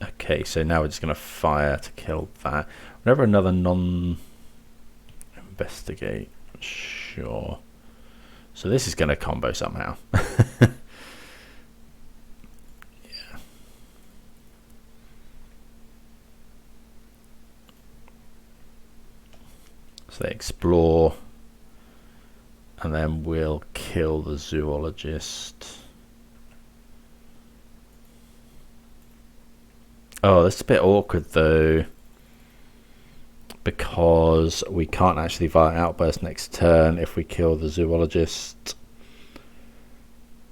Okay, so now we're just going to fire to kill that. Whenever another non-investigate, sure. So this is going to combo somehow. Yeah. So they explore, and then we'll kill the zoologist. Oh, that's a bit awkward though, because we can't actually fire Outburst next turn if we kill the zoologist.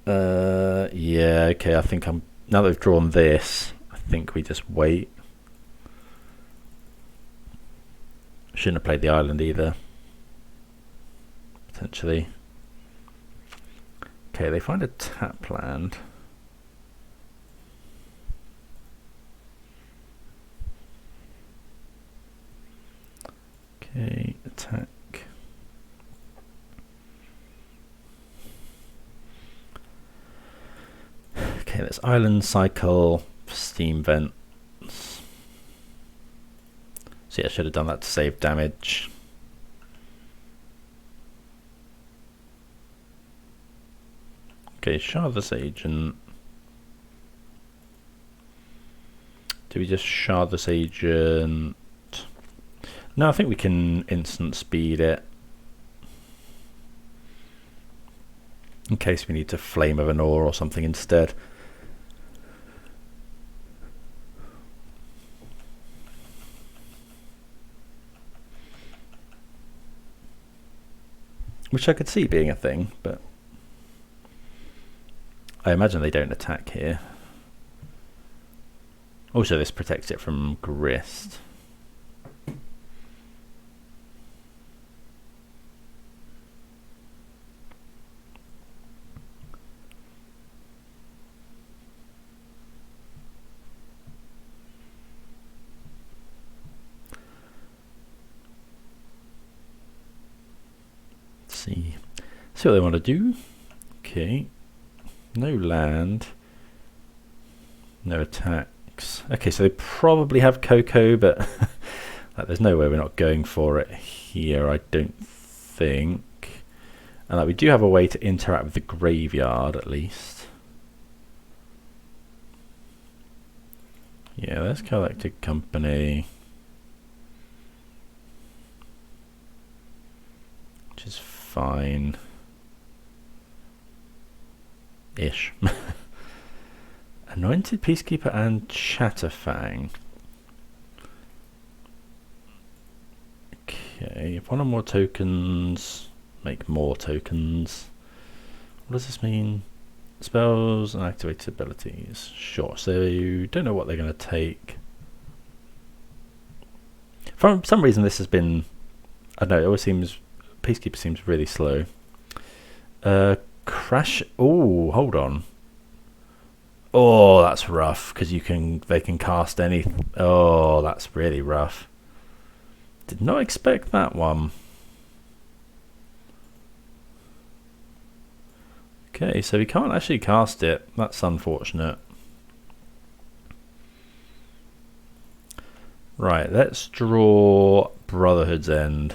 Yeah, okay, I think now that we've drawn this, I think we just wait. Shouldn't have played the island either, potentially. Okay, they find a tap land. Okay, attack. Okay, that's island cycle, steam vents. So yeah, I should have done that to save damage. Okay, Shardless Agent. Do we just Shardless Agent? No, I think we can instant speed it. In case we need to Flame of an Ore or something instead. Which I could see being a thing, but I imagine they don't attack here. Also, this protects it from Grist. See what they want to do. Okay, no land, no attacks. Okay, so they probably have Coco, but like, there's no way we're not going for it here, I don't think. And like, we do have a way to interact with the graveyard at least. Yeah, that's Collected Company, which is fine. Ish. Anointed Peacekeeper and Chatterfang. Okay, if one or more tokens make more tokens. What does this mean? Spells and activated abilities. Sure, so you don't know what they're going to take. For some reason this has been, I don't know, it always seems, Peacekeeper seems really slow. Crash, oh, hold on. Oh, that's rough, because they can cast any, oh, that's really rough. Did not expect that one. Okay, so we can't actually cast it. That's unfortunate. Right, let's draw Brotherhood's End.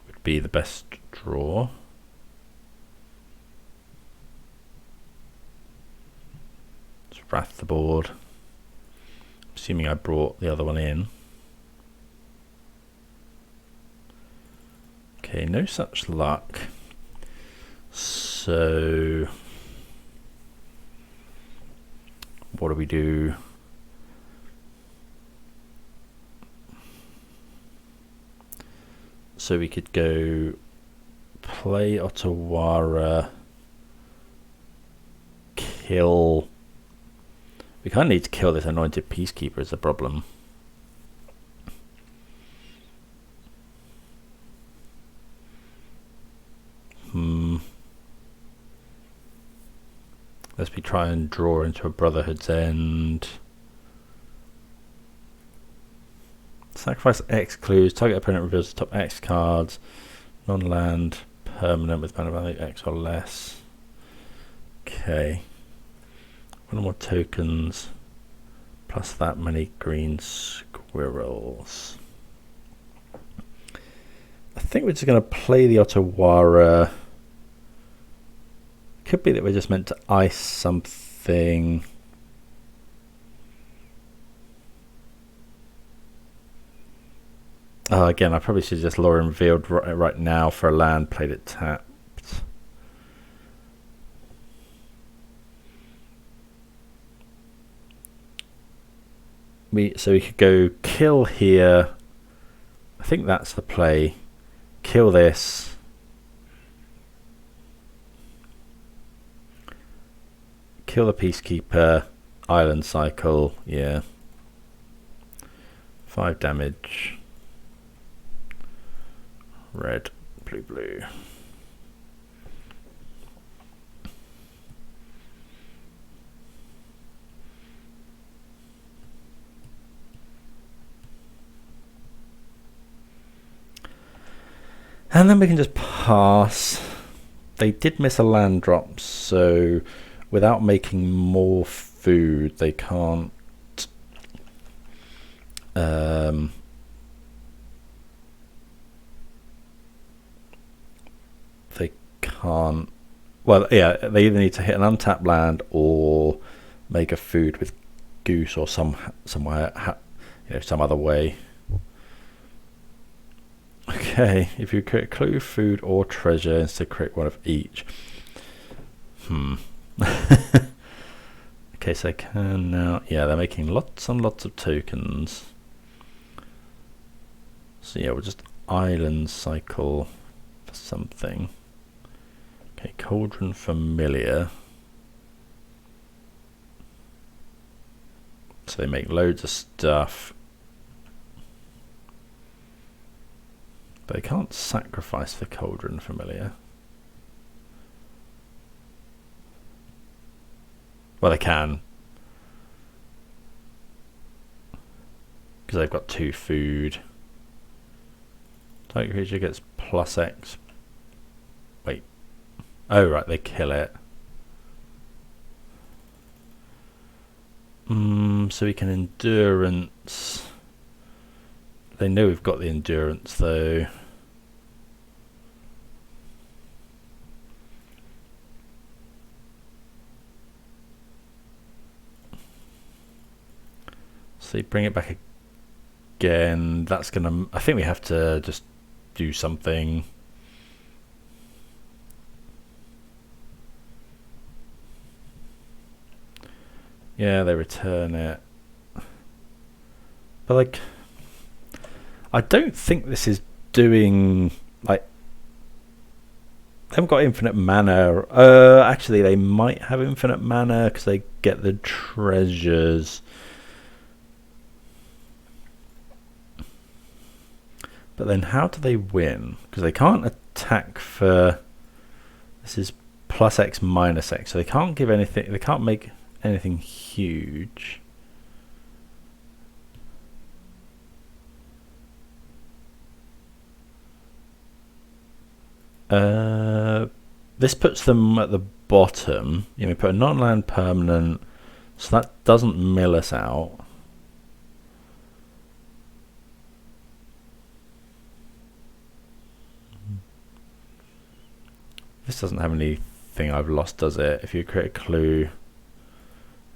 Would be the best draw. Let's wrath the board. Assuming I brought the other one in. Okay, no such luck. So what do we do? So we could go play Otawara, kill. We kind of need to kill this Anointed Peacekeeper is the problem. Let's try and draw into a Brotherhood's End. Sacrifice X clues. Target opponent reveals the top X cards. Non-land. Permanent with mana value X or less. Okay. One or more tokens. Plus that many green squirrels. I think we're just going to play the Otawara. Could be that we're just meant to ice something. Oh, again, I probably should just lure and revealed right now for a land, played it tapped. So we could go kill here. I think that's the play. Kill this. Kill the Peacekeeper, Island Cycle, yeah. 5 damage. Red, blue, blue. And then we can just pass. They did miss a land drop, so without making more food, they can't. They can't. Well, yeah, they either need to hit an untapped land or make a food with goose or somewhere, some other way. Okay, if you create clue, food, or treasure, instead create one of each. Okay, so I can now. Yeah, they're making lots and lots of tokens. So yeah, we'll just island cycle for something. Okay, Cauldron Familiar. So they make loads of stuff. But they can't sacrifice the Cauldron Familiar. Well, they can. Because they've got 2 food. Target creature gets plus X. Wait. Oh, right, they kill it. So we can endurance. They know we've got the endurance, though. So you bring it back again. That's gonna. I think we have to just do something. Yeah, they return it. But like, I don't think this is doing like, they haven't got infinite mana. Actually, they might have infinite mana because they get the treasures. But then how do they win? Because they can't attack for... This is plus X minus X. So they can't give anything... They can't make anything huge. This puts them at the bottom. You know, put a non-land permanent, so that doesn't mill us out. This doesn't have anything I've lost, does it? If you create a clue,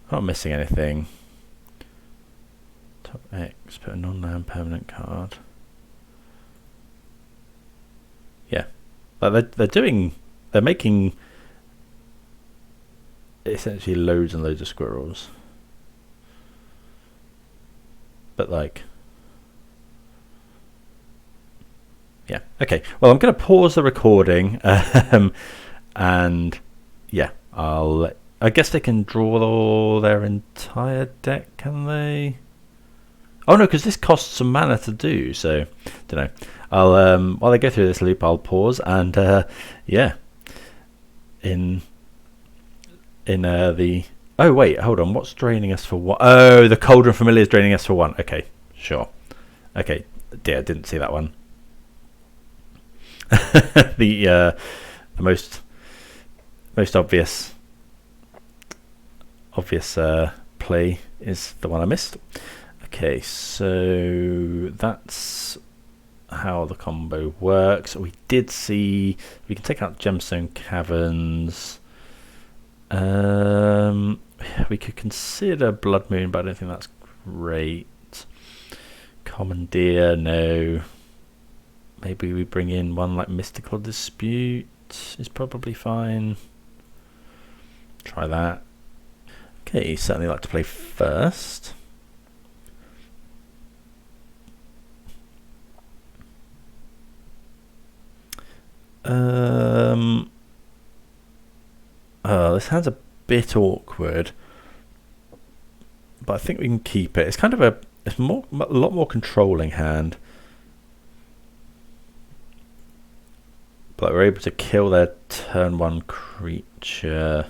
I'm not missing anything. Top X, put a non-land permanent card. Yeah, like they're making essentially loads and loads of squirrels. But like, yeah, okay. Well, I'm going to pause the recording, and yeah, I guess they can draw their entire deck, can they? Oh no, because this costs some mana to do. So, don't know. I'll while they go through this loop, I'll pause and yeah. In the oh wait, hold on. What's draining us for one? Oh, the Cauldron Familiar is draining us for one. Okay, sure. Okay, yeah, didn't see that one. The most obvious play is the one I missed. Okay, so that's how the combo works. We did see we can take out Gemstone Caverns. We could consider Blood Moon, but I don't think that's great. Commandeer, no. Maybe we bring in one like Mystical Dispute is probably fine. Try that. Okay, certainly like to play first. This hand's a bit awkward, but I think we can keep it. It's kind of a lot more controlling hand. But we're able to kill their turn one creature.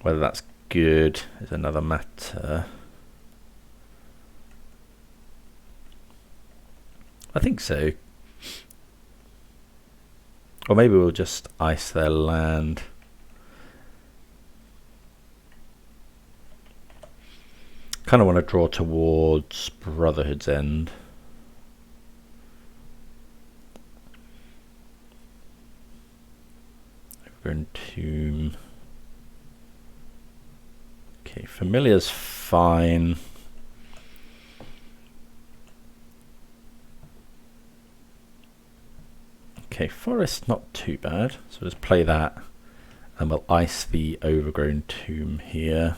Whether that's good is another matter. I think so. Or maybe we'll just ice their land. Kind of want to draw towards Brotherhood's End. Overgrown Tomb. Okay, Familiar's fine. Okay, Forest not too bad. So let's play that, and we'll ice the Overgrown Tomb here.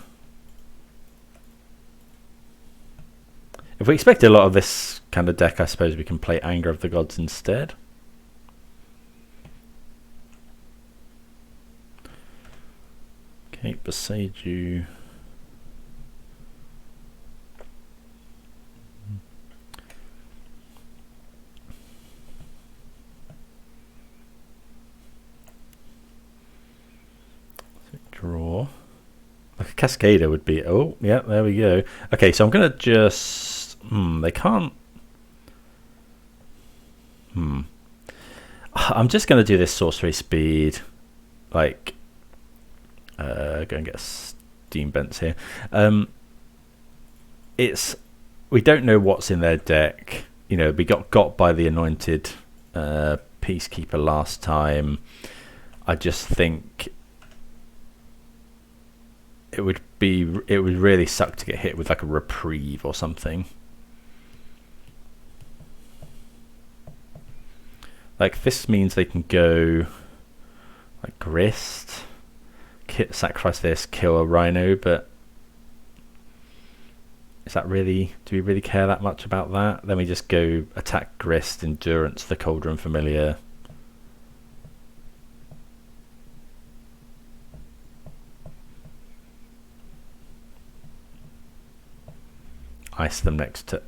If we expect a lot of this kind of deck, I suppose we can play Anger of the Gods instead. Okay, Boseiju. Draw. Like a Cascader would be. Oh, yeah, there we go. Okay, so I'm going to just... they can't... I'm just going to do this Sorcery Speed. Like... go and get Steam Bents here. It's... We don't know what's in their deck. You know, we got by the Anointed Peacekeeper last time. I just think... It would really suck to get hit with like a Reprieve or something. Like, this means they can go like Grist, sacrifice this, kill a Rhino, but is that really, do we really care that much about that? Then we just go attack Grist, Endurance, the Cauldron Familiar. Ice them next to...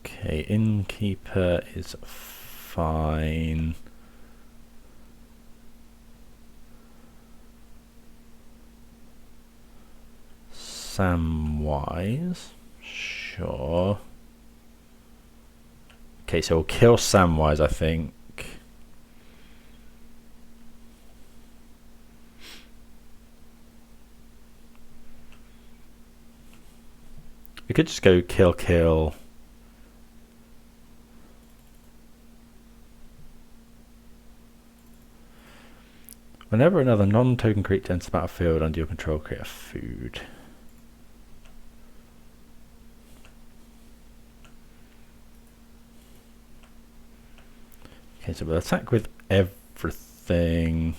Okay, Innkeeper is fine. Samwise, sure. Okay, so we'll kill Samwise, I think. We could just go kill. Whenever another non-token creature enters the battlefield under your control, create a food. Okay, so we'll attack with everything.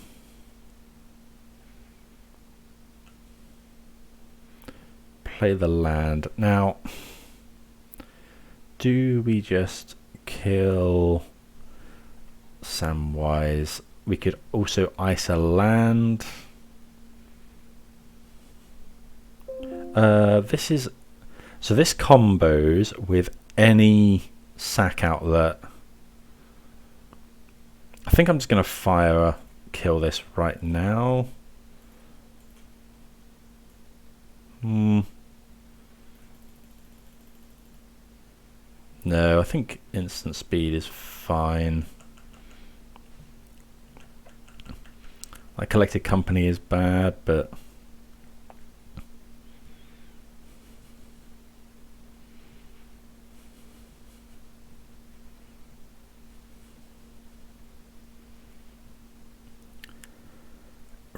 Play the land. Now, do we just kill Samwise? We could also ice a land. This combos with any sack outlet. I think I'm just going to kill this right now. No, I think instant speed is fine. Like, Collected Company is bad, but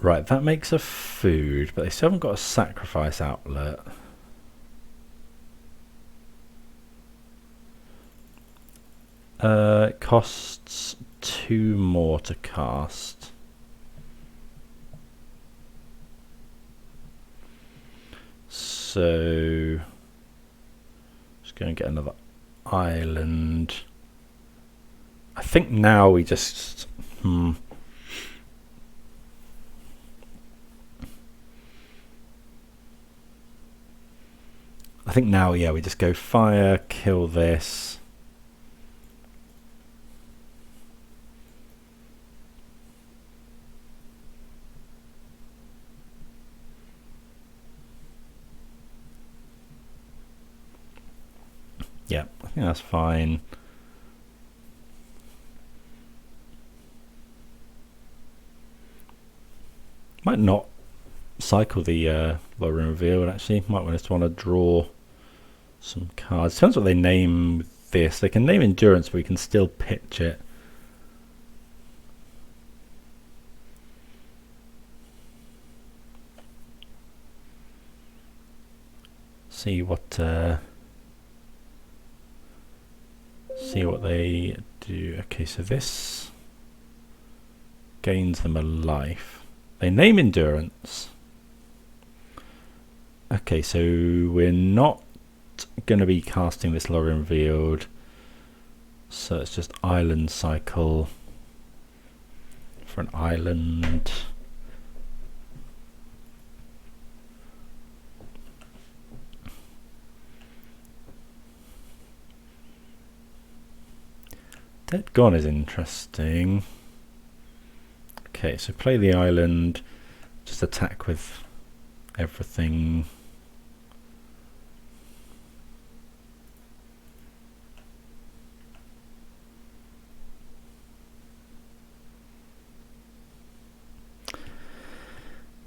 right, that makes a food, but they still haven't got a sacrifice outlet. It costs 2 more to cast. So just going to get another island. I think now we just I think now, yeah, we just go fire, kill this. Yeah, I think that's fine. Might not cycle the Lorien Reveal, actually. Might just want to draw some cards. Depends what they name with this. They can name Endurance, but we can still pitch it. See what they do. Okay, so this gains them a life. They name Endurance. Okay, so we're not going to be casting this Lorien Revealed, so it's just island cycle for an island. Dead Gone is interesting. Okay, so play the island, just attack with everything.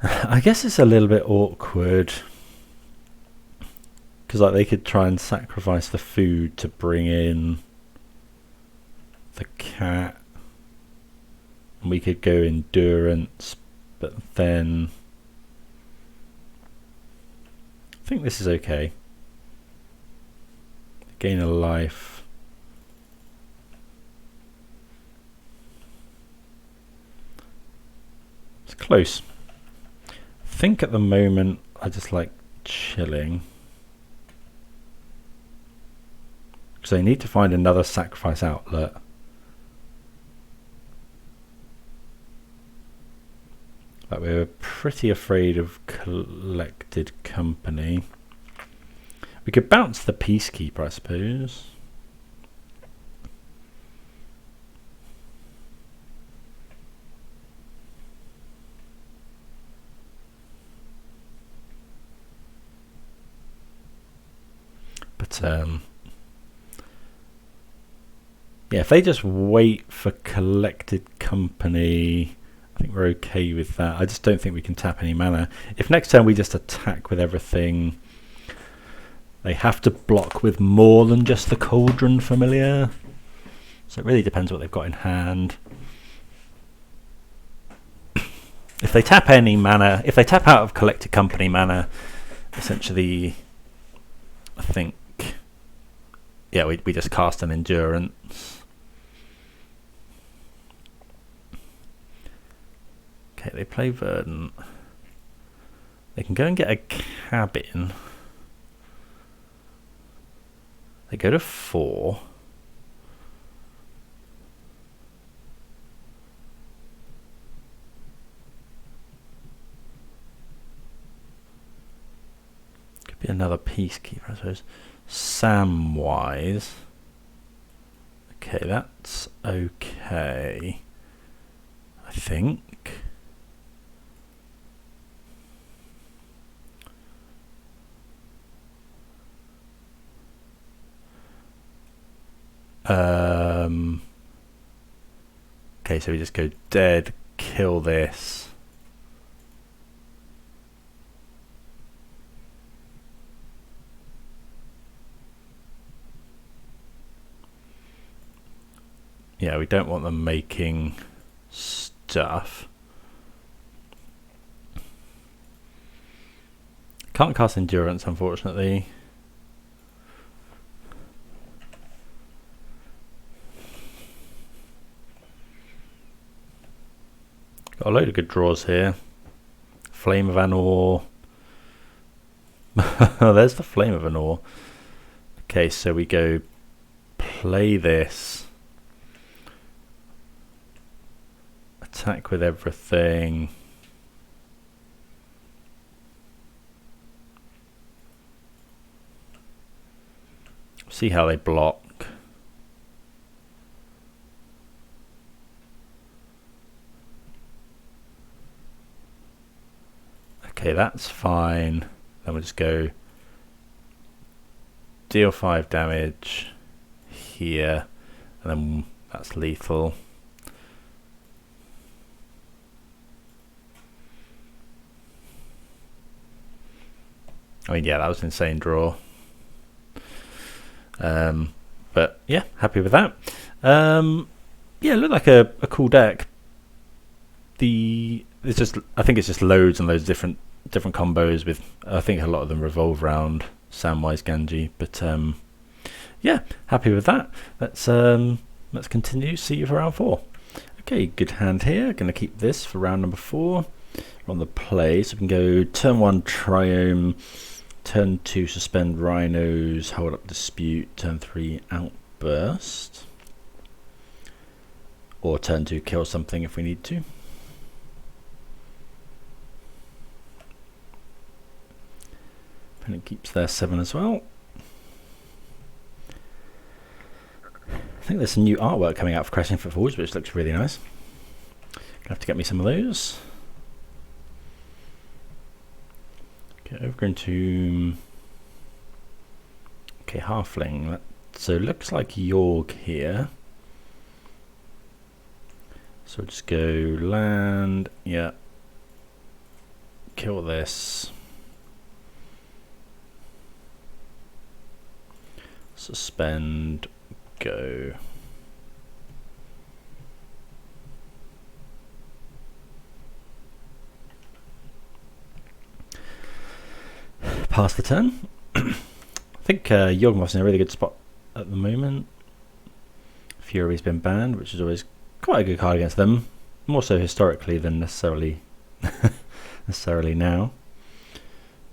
I guess it's a little bit awkward because like they could try and sacrifice the food to bring in the cat, and we could go Endurance, but then I think this is okay. Gain a life. It's close. I think at the moment I just like chilling. Because I need to find another sacrifice outlet. But we're pretty afraid of Collected Company. We could bounce the Peacekeeper, I suppose. But yeah, if they just wait for Collected Company, I think we're okay with that. I just don't think we can tap any mana. If next turn we just attack with everything, they have to block with more than just the Cauldron Familiar. So it really depends what they've got in hand. If they tap any mana, if they tap out of Collected Company mana, essentially, I think, yeah, we just cast an Endurance. Okay, they play Verdant. They can go and get a Cabin. They go to 4. Could be another Peacekeeper, I suppose. Samwise. Okay, that's okay, I think. Okay, so we just go dead, kill this. Yeah, we don't want them making stuff. Can't cast Endurance, unfortunately. Got a load of good draws here. Flame of Anor. There's the Flame of Anor. Okay, so we go play this. Attack with everything. See how they block. Okay, that's fine. Then we'll just go deal 5 damage here, and then that's lethal. I mean, yeah, that was an insane draw. But yeah, happy with that. Yeah, it looked like a cool deck. It's just, I think it's just loads and loads of different combos with, I think a lot of them revolve around Samwise Gamgee. But yeah, happy with that. Let's continue. See you for round 4. Okay, good hand here. Going to keep this for round number 4. We're on the play, so we can go turn 1 Triome, turn 2 Suspend Rhinos, Hold Up Dispute, turn 3 Outburst, or turn 2 kill something if we need to. Opponent keeps their 7 as well. I think there's some new artwork coming out for Crashing Footfalls, which looks really nice. Gonna have to get me some of those. Okay, over into Halfling. So it looks like Yawg here. So we'll just go land, yeah. Kill this. Suspend, go. Pass the turn. I think Yawgmoth's in a really good spot at the moment. Fury's been banned, which is always quite a good card against them. More so historically than necessarily now.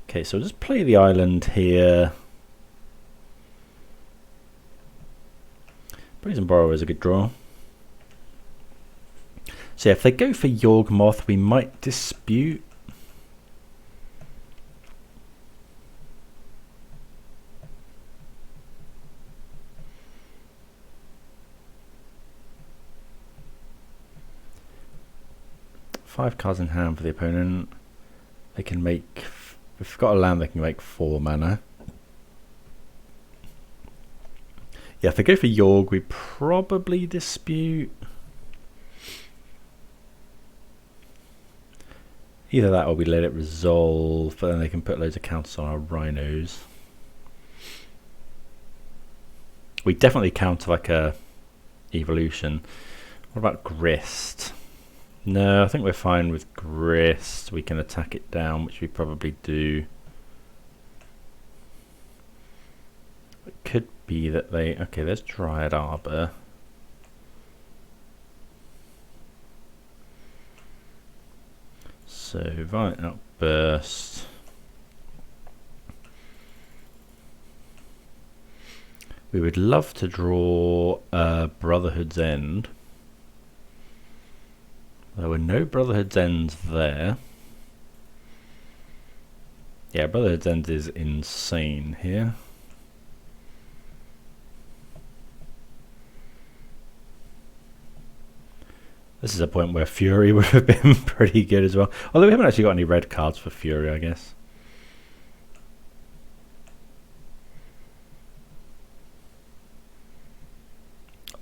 Okay, so we'll just play the island here. Brazen Borrower is a good draw. So yeah, if they go for Yawgmoth, we might dispute. Five cards in hand for the opponent. They can make, if we've got a land, they can make 4 mana. Yeah, if they go for Yawg, we probably dispute. Either that or we let it resolve, but then they can put loads of counters on our Rhinos. We definitely counter like a evolution. What about Grist? No, I think we're fine with Grist. We can attack it down, which we probably do. It could be that they... Okay, there's Dryad Arbor. So, Violent Outburst. We would love to draw Brotherhood's End. There were no Brotherhood's Ends there. Yeah, Brotherhood's End is insane here. This is a point where Fury would have been pretty good as well. Although we haven't actually got any red cards for Fury, I guess.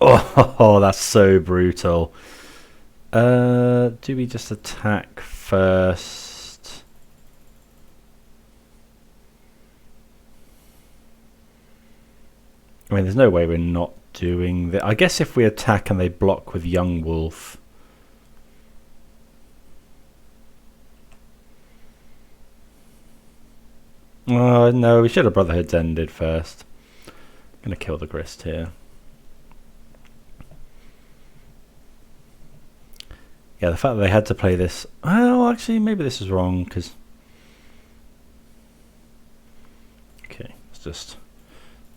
Oh, that's so brutal. Do we just attack first? I mean, there's no way we're not doing that. I guess if we attack and they block with Yawgmoth. No, we should have Brotherhood's Ended first. I'm going to kill the Grist here. Yeah, the fact that they had to play this... Oh, actually, maybe this is wrong, because... Okay, let's just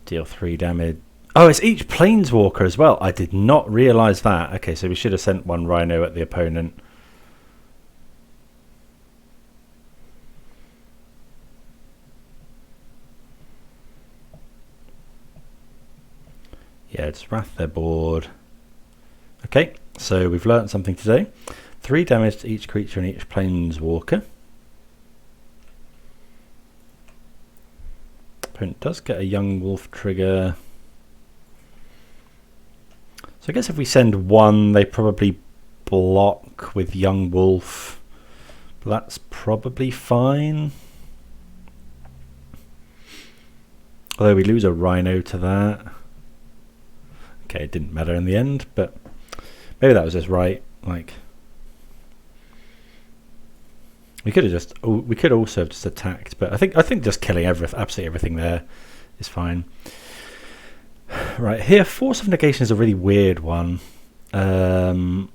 deal 3 damage. Oh, it's each Planeswalker as well. I did not realise that. Okay, so we should have sent 1 Rhino at the opponent. Yeah, just wrath their board. Okay, so we've learnt something today. 3 damage to each creature and each Planeswalker. Opponent does get a Yawgmoth trigger. So I guess if we send 1, they probably block with Yawgmoth. But that's probably fine. Although we lose a Rhino to that. Okay, it didn't matter in the end, but maybe that was just right. Like, we could have just, we could also have just attacked, but I think just killing absolutely everything there is fine. Right here, Force of Negation is a really weird one, because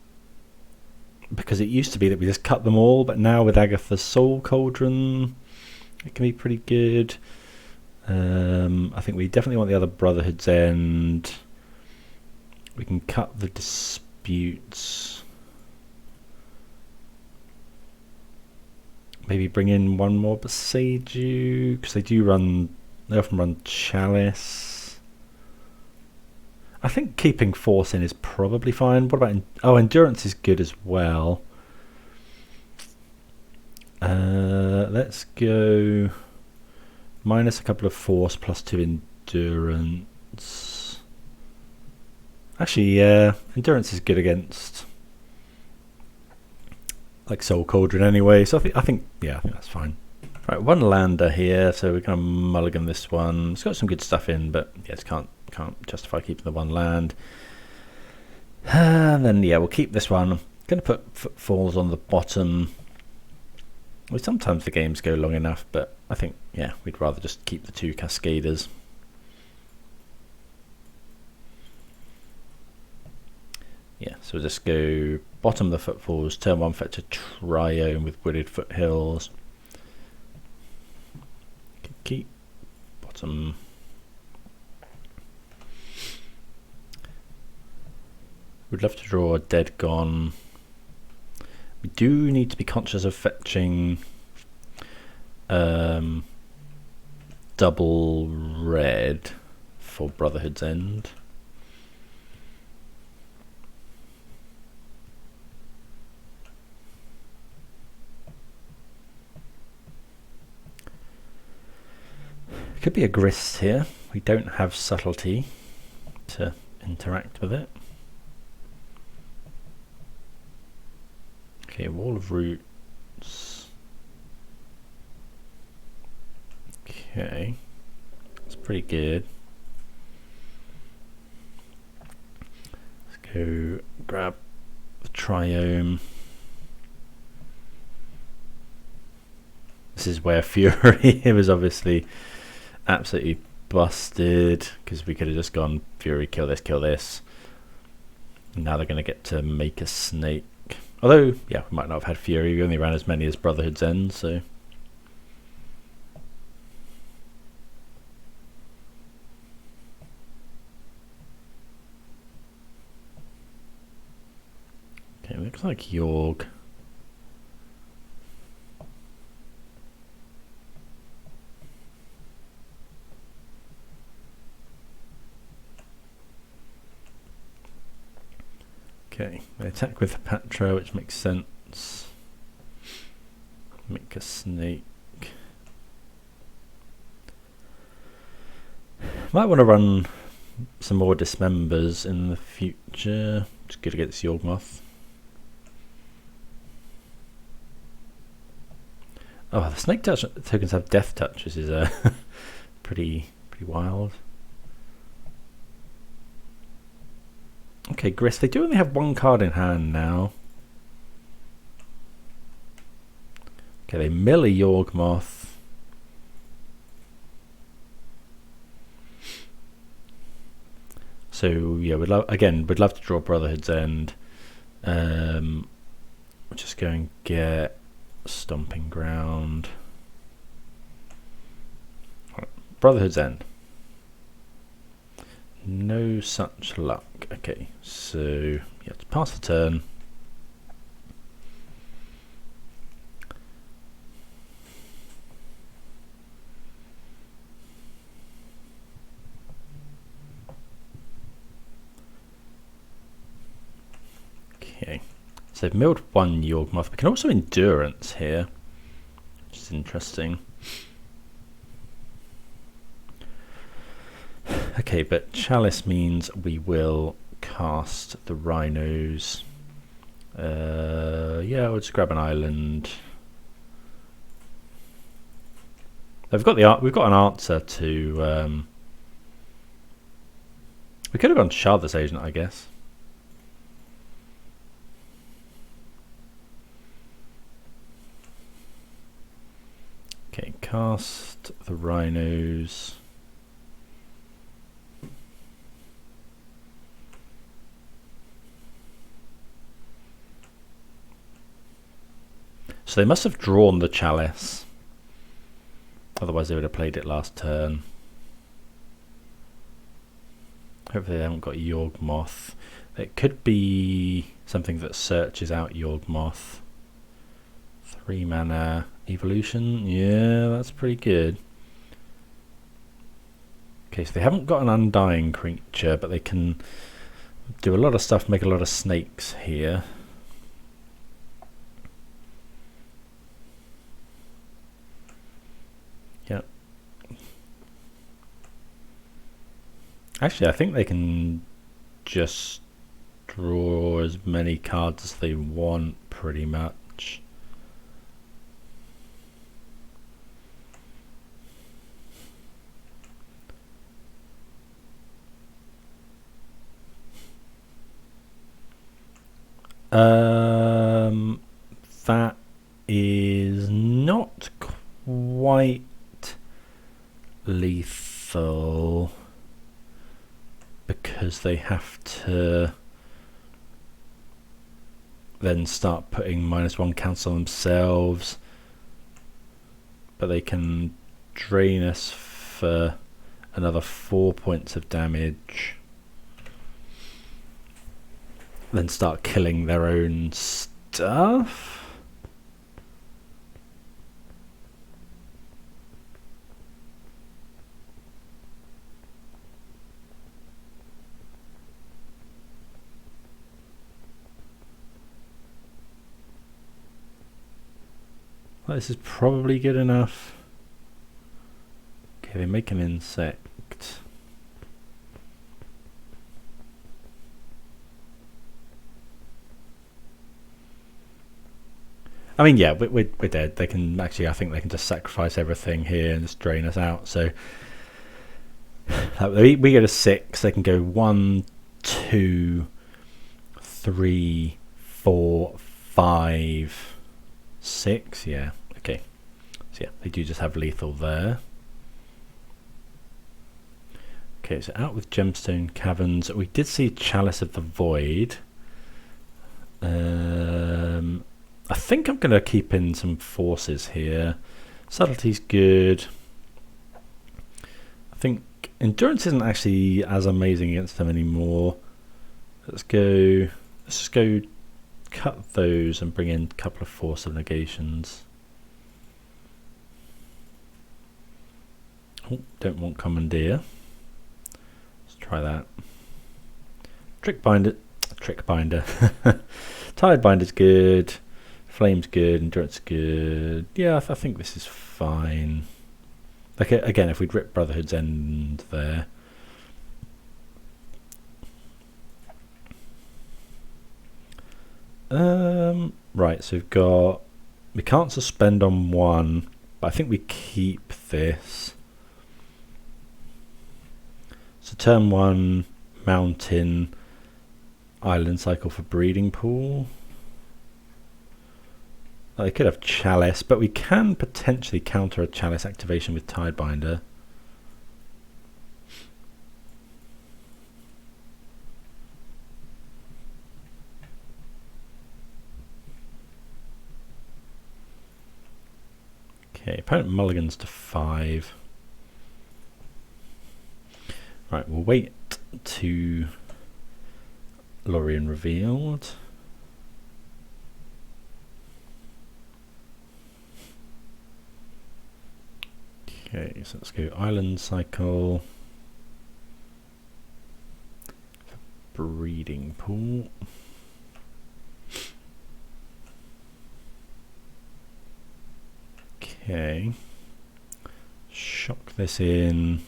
it used to be that we just cut them all, but now with Agatha's Soul Cauldron, it can be pretty good. I think we definitely want the other Brotherhood's End. We can cut the disputes. Maybe bring in 1 more Beseiju, because they often run Chalice. I think keeping Force in is probably fine. What about Endurance is good as well. Let's go minus a couple of Force, plus 2 Endurance. Actually, Endurance is good against like Soul Cauldron anyway, so I think that's fine. Right, 1 lander here, so we're going to mulligan this one. It's got some good stuff in, but yes, can't justify keeping the 1 land. And then yeah, we'll keep this one. I'm going to put Footfalls on the bottom. Well, sometimes the games go long enough, but I think, yeah, we'd rather just keep the 2 Cascaders. Yeah, so we'll just go bottom of the Footfalls, turn 1 fetch a Triome with Wooded Foothills. Keep bottom. We'd love to draw a Dead Gone. We do need to be conscious of fetching double red for Brotherhood's End. Could be a Grist here. We don't have subtlety to interact with it. Okay, Wall of Roots. Okay, that's pretty good. Let's go grab the Triome. This is where Fury was obviously absolutely busted, because we could have just gone Fury, kill this. And now they're going to get to make a snake. Although, yeah, we might not have had Fury. We only ran as many as Brotherhood's End, so. Okay, looks like Yawg. Okay, they attack with Patra, which makes sense. Make a snake. Might want to run some more Dismembers in the future. It's good against Yawgmoth. Oh, the snake touch tokens have death touch, which is pretty wild. Okay, Grist, they do only have 1 card in hand now. Okay, they mill a Yawgmoth. So yeah, we'd love to draw Brotherhood's End. We're just going to get Stomping Ground. Right, Brotherhood's End. No such luck. Okay, so you have to pass the turn. Okay, so they've milled 1 Yawgmoth. We can also Endurance here, which is interesting. Okay, but Chalice means we will cast the Rhinos. Yeah, we'll just grab an island. We've got an answer to. We could have gone to Shardless Agent, I guess. Okay, cast the Rhinos. So they must have drawn the Chalice. Otherwise they would have played it last turn. Hopefully they haven't got Yawgmoth. It could be something that searches out Yawgmoth. 3 mana evolution. Yeah, that's pretty good. Okay, so they haven't got an undying creature, but they can do a lot of stuff, make a lot of snakes here. Yep. Actually, I think they can just draw as many cards as they want, pretty much. That is not quite lethal because they have to then start putting -1 counts on themselves, but they can drain us for another 4 points of damage, then start killing their own stuff. Well, this is probably good enough. Okay, they make an insect. I mean, yeah, we're dead. They can actually, I think they can just sacrifice everything here and just drain us out. So we get a 6. They can go 1, 2, 3, 4, 5, 6. Yeah, okay. So yeah, they do just have lethal there. Okay, so out with Gemstone Caverns. We did see Chalice of the Void. I think I'm going to keep in some forces here. Subtlety's good. I think Endurance isn't actually as amazing against them anymore. Let's just go cut those and bring in a couple of Force of Negations. Oh, don't want Commandeer. Let's try that. Trick Binder. Tidebinder's good. Flame's good. Endurance good. Yeah, I think this is fine. Like, again, if we'd rip Brotherhood's End there. Right, so we can't suspend on 1, but I think we keep this. So turn 1, Mountain, Island Cycle for Breeding Pool. They could have Chalice, but we can potentially counter a Chalice activation with Tidebinder. Okay, opponent mulligans to 5. Right, we'll wait to Lorien revealed. Okay, so let's go Island Cycle. Breeding Pool. Okay. Shock this in.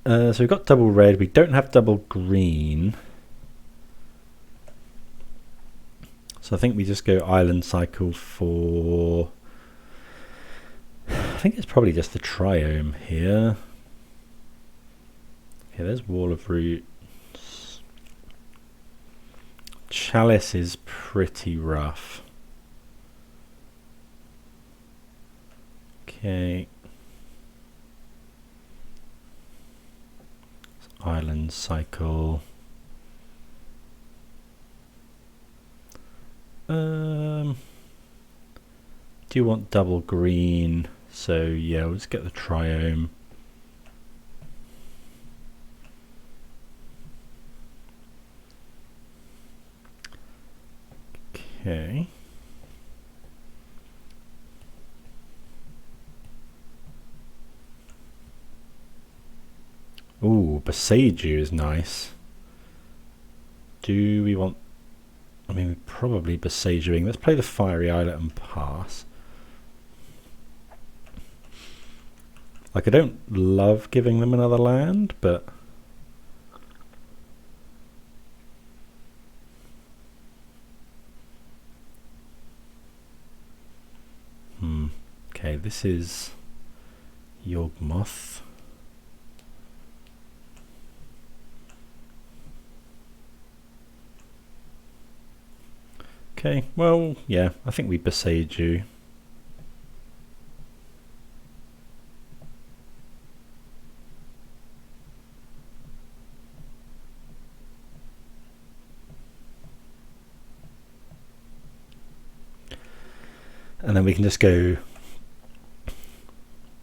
So we've got double red. We don't have double green. So I think we just go Island Cycle for... I think it's probably just the Triome here. Okay, there's Wall of Roots. Chalice is pretty rough. Okay. Island Cycle. Do you want double green? So yeah, let's get the Triome. Okay. Ooh, Beseiju is nice. Do we want... I mean, we're probably Besiejuing. Let's play the Fiery Islet and pass. Like, I don't love giving them another land, but... Okay, this is Yawgmoth. Okay, well, yeah, I think we besage you. And then we can just go...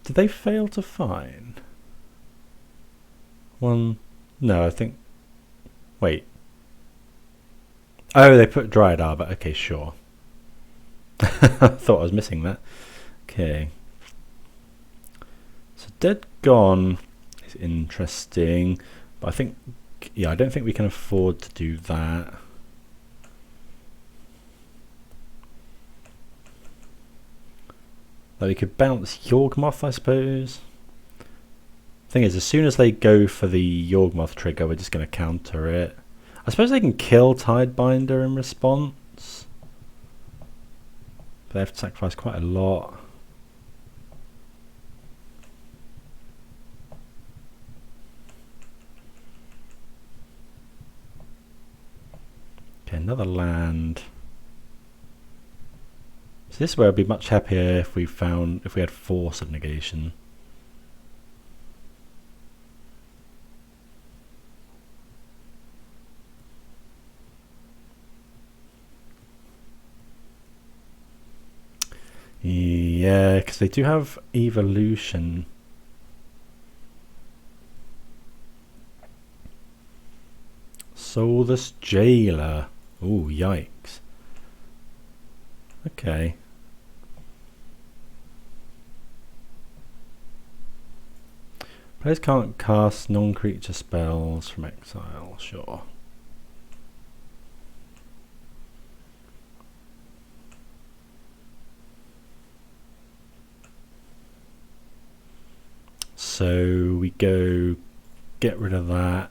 Did they fail to find? One... No, I think... Wait. Oh, they put Dryad Arbor. Okay, sure. I thought I was missing that. Okay. So Dead Gone is interesting. But I think... Yeah, I don't think we can afford to do that. Like we could bounce Yawgmoth, I suppose. Thing is, as soon as they go for the Yawgmoth trigger, we're just going to counter it. I suppose they can kill Tidebinder in response. But they have to sacrifice quite a lot. Okay, another land. So this is where I'd be much happier if we had Force of Negation. Yeah, because they do have Evolution. Soulless Jailer. Ooh, yikes. Okay. Players can't cast non-creature spells from exile, sure. So we go get rid of that.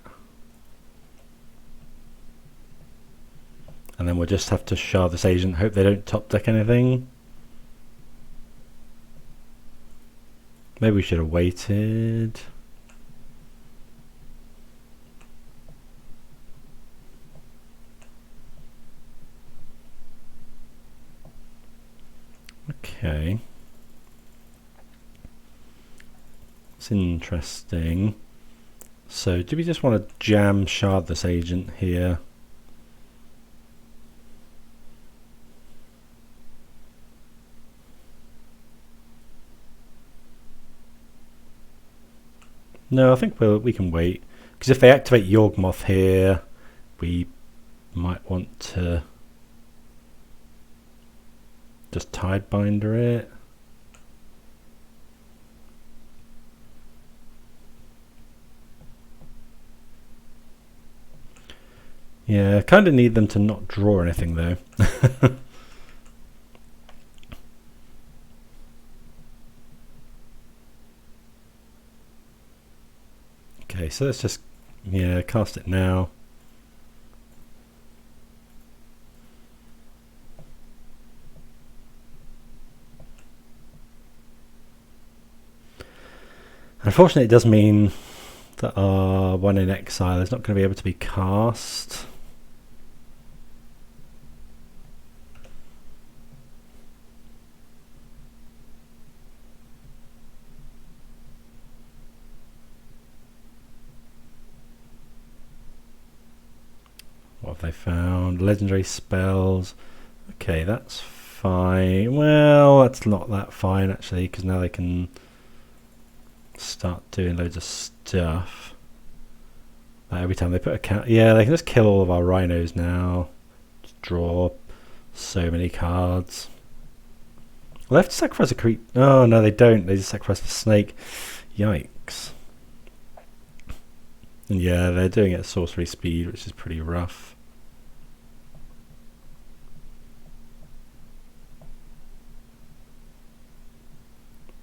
And then we'll just have to shard this agent, hope they don't top deck anything. Maybe we should have waited. Okay. It's interesting. So do we just want to jam shard this agent here? No, I think we can wait. Because if they activate Yawgmoth here, we might want to just Tidebinder it. Yeah, I kind of need them to not draw anything though. Okay, so let's just, yeah, cast it now. Unfortunately, it does mean that our one in exile is not going to be able to be cast. What have they found? Legendary spells. Okay, that's fine. Well, that's not that fine actually, because now they can start doing loads of stuff. Every time they put a count, yeah, they can just kill all of our rhinos now. Just draw so many cards. Well, they have to sacrifice a creep. Oh no, they don't. They just sacrifice the snake. Yikes. And yeah, they're doing it at sorcery speed, which is pretty rough.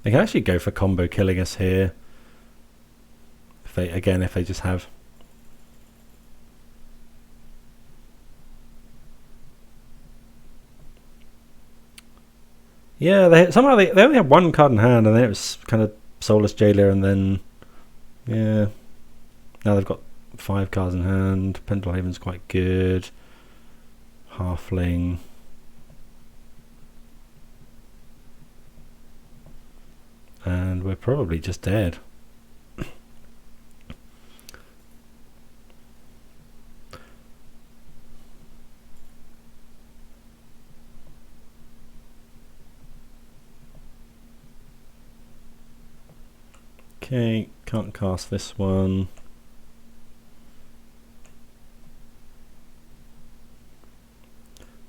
They can actually go for combo killing us here. If they just have. Yeah, they only have one card in hand, and then it was kind of Soulless Jailer, and then yeah. Now they've got 5 cards in hand. Pendlehaven's quite good. Halfling. and we're probably just dead. Okay, can't cast this one.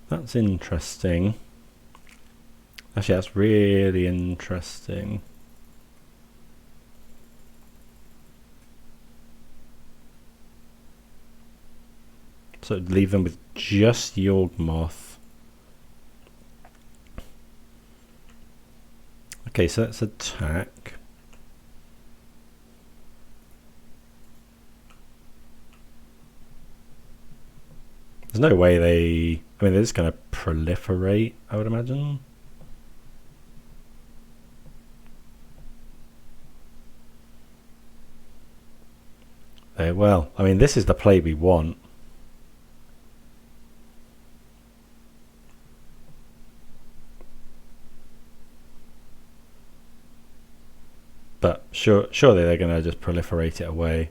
That's interesting. Actually, that's really interesting. So leave them with just Yawgmoth. Okay, so that's attack. There's no way they... I mean, they're just going to proliferate, I would imagine. Well, I mean, this is the play we want. But surely they're going to just proliferate it away.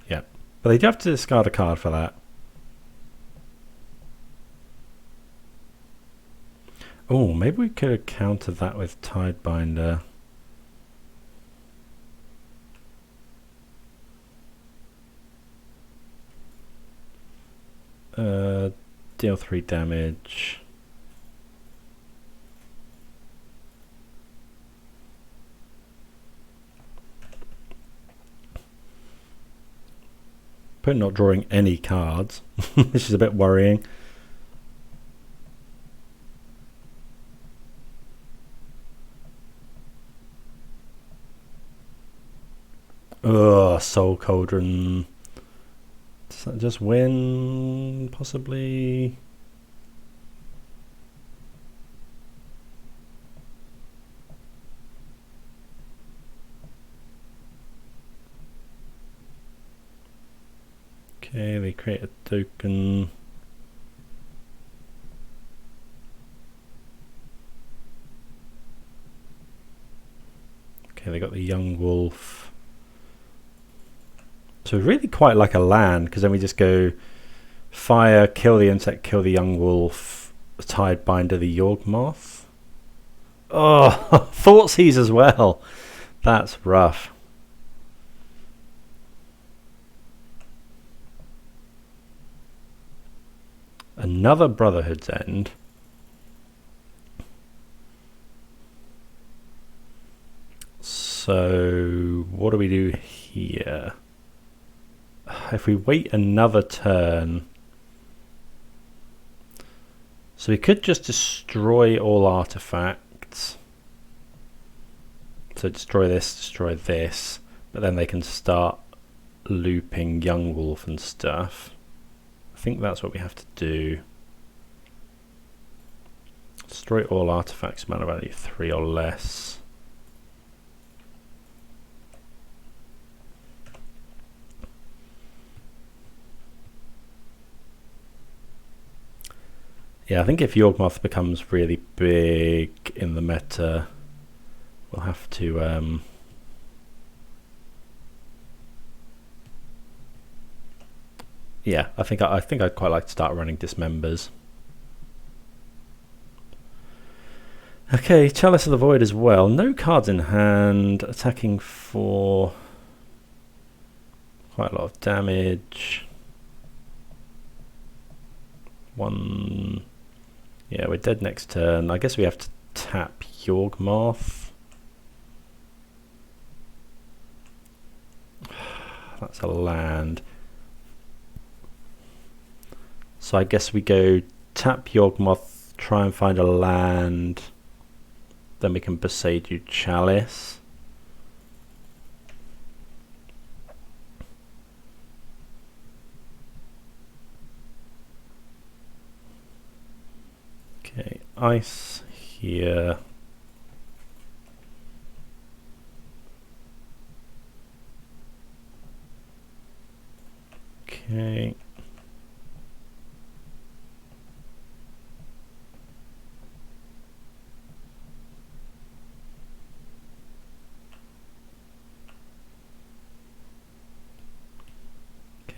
Yeah, but they do have to discard a card for that. Oh, maybe we could have countered that with Tidebinder. Deal 3 damage. But not drawing any cards, which is a bit worrying. Ugh, Soul Cauldron. Does that just win? Possibly. Okay, they create a token. Okay, they got the Young Wolf. So really quite like a land, because then we just go fire, kill the insect, kill the Young Wolf, Tidebinder the Yawgmoth. Oh, Thoughtseize as well. That's rough. Another Brotherhood's End. So what do we do here? If we wait another turn, so we could just destroy all artifacts. So destroy this, but then they can start looping Young Wolf and stuff. I think that's what we have to do. Destroy all artifacts, mana value 3 or less. Yeah, I think if Yawgmoth becomes really big in the meta, we'll have to yeah, I think I'd quite like to start running Dismembers. Okay, Chalice of the Void as well. No cards in hand, attacking for quite a lot of damage. One. Yeah, we're dead next turn. I guess we have to tap Yawgmoth. That's a land. So I guess we go tap Yawgmoth, try and find a land. Then we can Beseiju Chalice. Okay, ice here. Okay.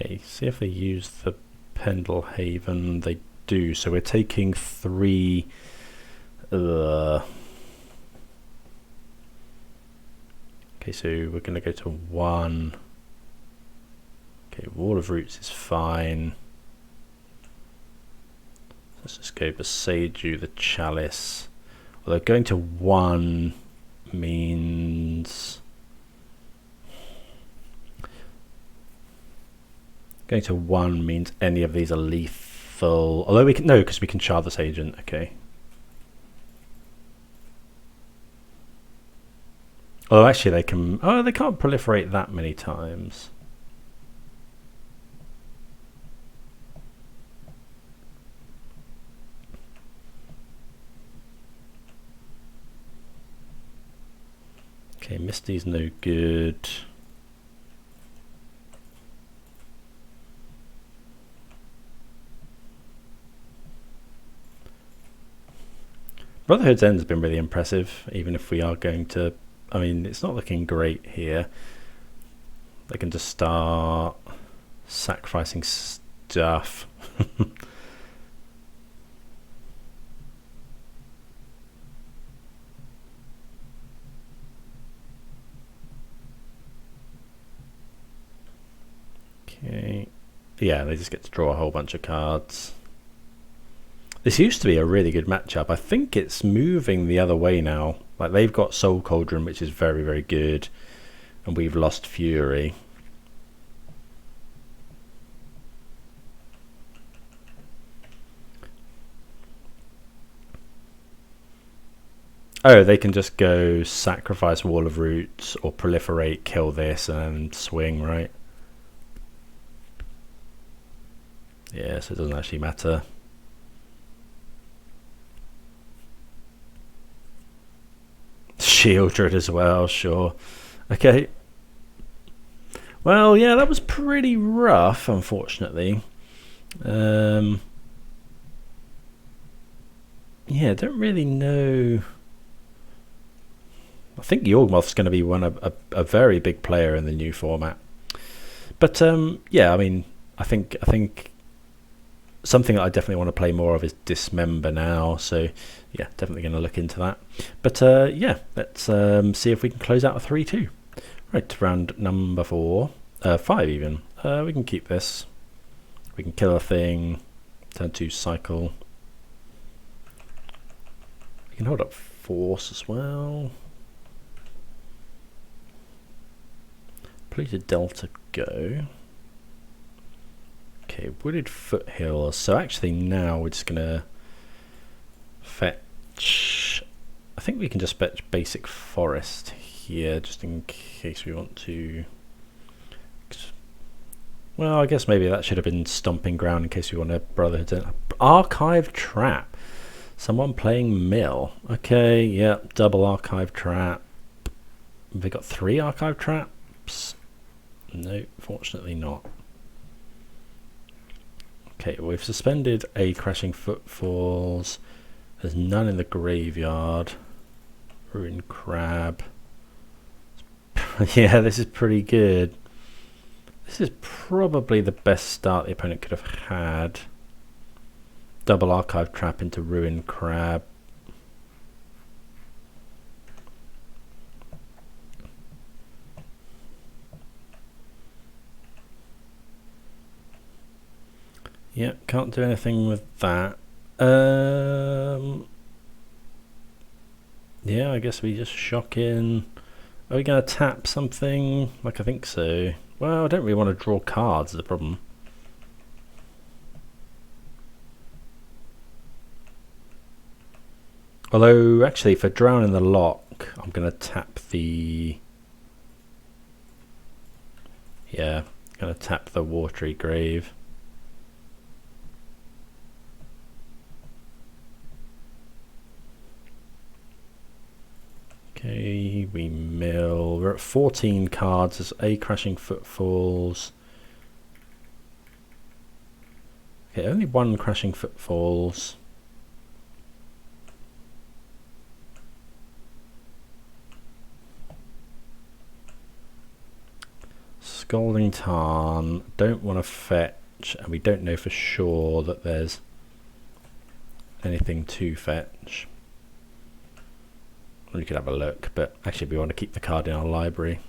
Okay, see if they use the Pendelhaven. They do, so we're taking 3. Okay, so we're going to go to 1. Okay, Wall of Roots is fine. Let's just go Beseiju the Chalice. Although going to 1 means... Going to 1 means any of these are lethal. Although we can... No, because we can shard this agent. Okay. Although actually they can... Oh, they can't proliferate that many times. Okay, Misty's no good. Brotherhood's End has been really impressive, even if we are going to... I mean, it's not looking great here. They can just start sacrificing stuff. Okay. Yeah, they just get to draw a whole bunch of cards. This used to be a really good matchup. I think it's moving the other way now. Like, they've got Soul Cauldron, which is very, very good. And we've lost Fury. Oh, they can just go sacrifice Wall of Roots or proliferate, kill this, and swing, right? Yeah, so it doesn't actually matter. Shieldred as well, sure. Okay. Well, yeah, that was pretty rough, unfortunately. Yeah, don't really know. I think Yawgmoth's going to be a very big player in the new format. But yeah, I mean, I think something that I definitely want to play more of is Dismember now. So yeah, definitely going to look into that. But yeah, let's see if we can close out a 3-2. Right, round number 5 even. We can keep this. We can kill a thing. Turn 2 cycle. We can hold up Force as well. Polluted Delta go. Okay, Wooded Foothills. So actually now we're just gonna fetch. I think we can just fetch Basic Forest here, just in case we want to. Well, I guess maybe that should have been Stomping Ground in case we want to Brotherhood. Archive Trap. Someone playing Mill. Okay, yep, double Archive Trap. Have we got 3 Archive Traps? No, fortunately not. Okay, we've suspended a Crashing Footfalls. There's none in the graveyard. Ruined Crab. Yeah, this is pretty good. This is probably the best start the opponent could have had. Double Archive Trap into Ruined Crab. Yeah, can't do anything with that. Yeah, I guess we just shock in. Are we going to tap something? Like, I think so. Well, I don't really want to draw cards, is the problem. Although, actually, for Drown in the Lock, I'm going to tap the... Yeah, going to tap the Watery Grave. Okay, we mill. We're at 14 cards. There's a Crashing Footfalls. Okay, only 1 Crashing Footfalls. Scalding Tarn, don't want to fetch, and we don't know for sure that there's anything to fetch. We could have a look, but actually we want to keep the card in our library.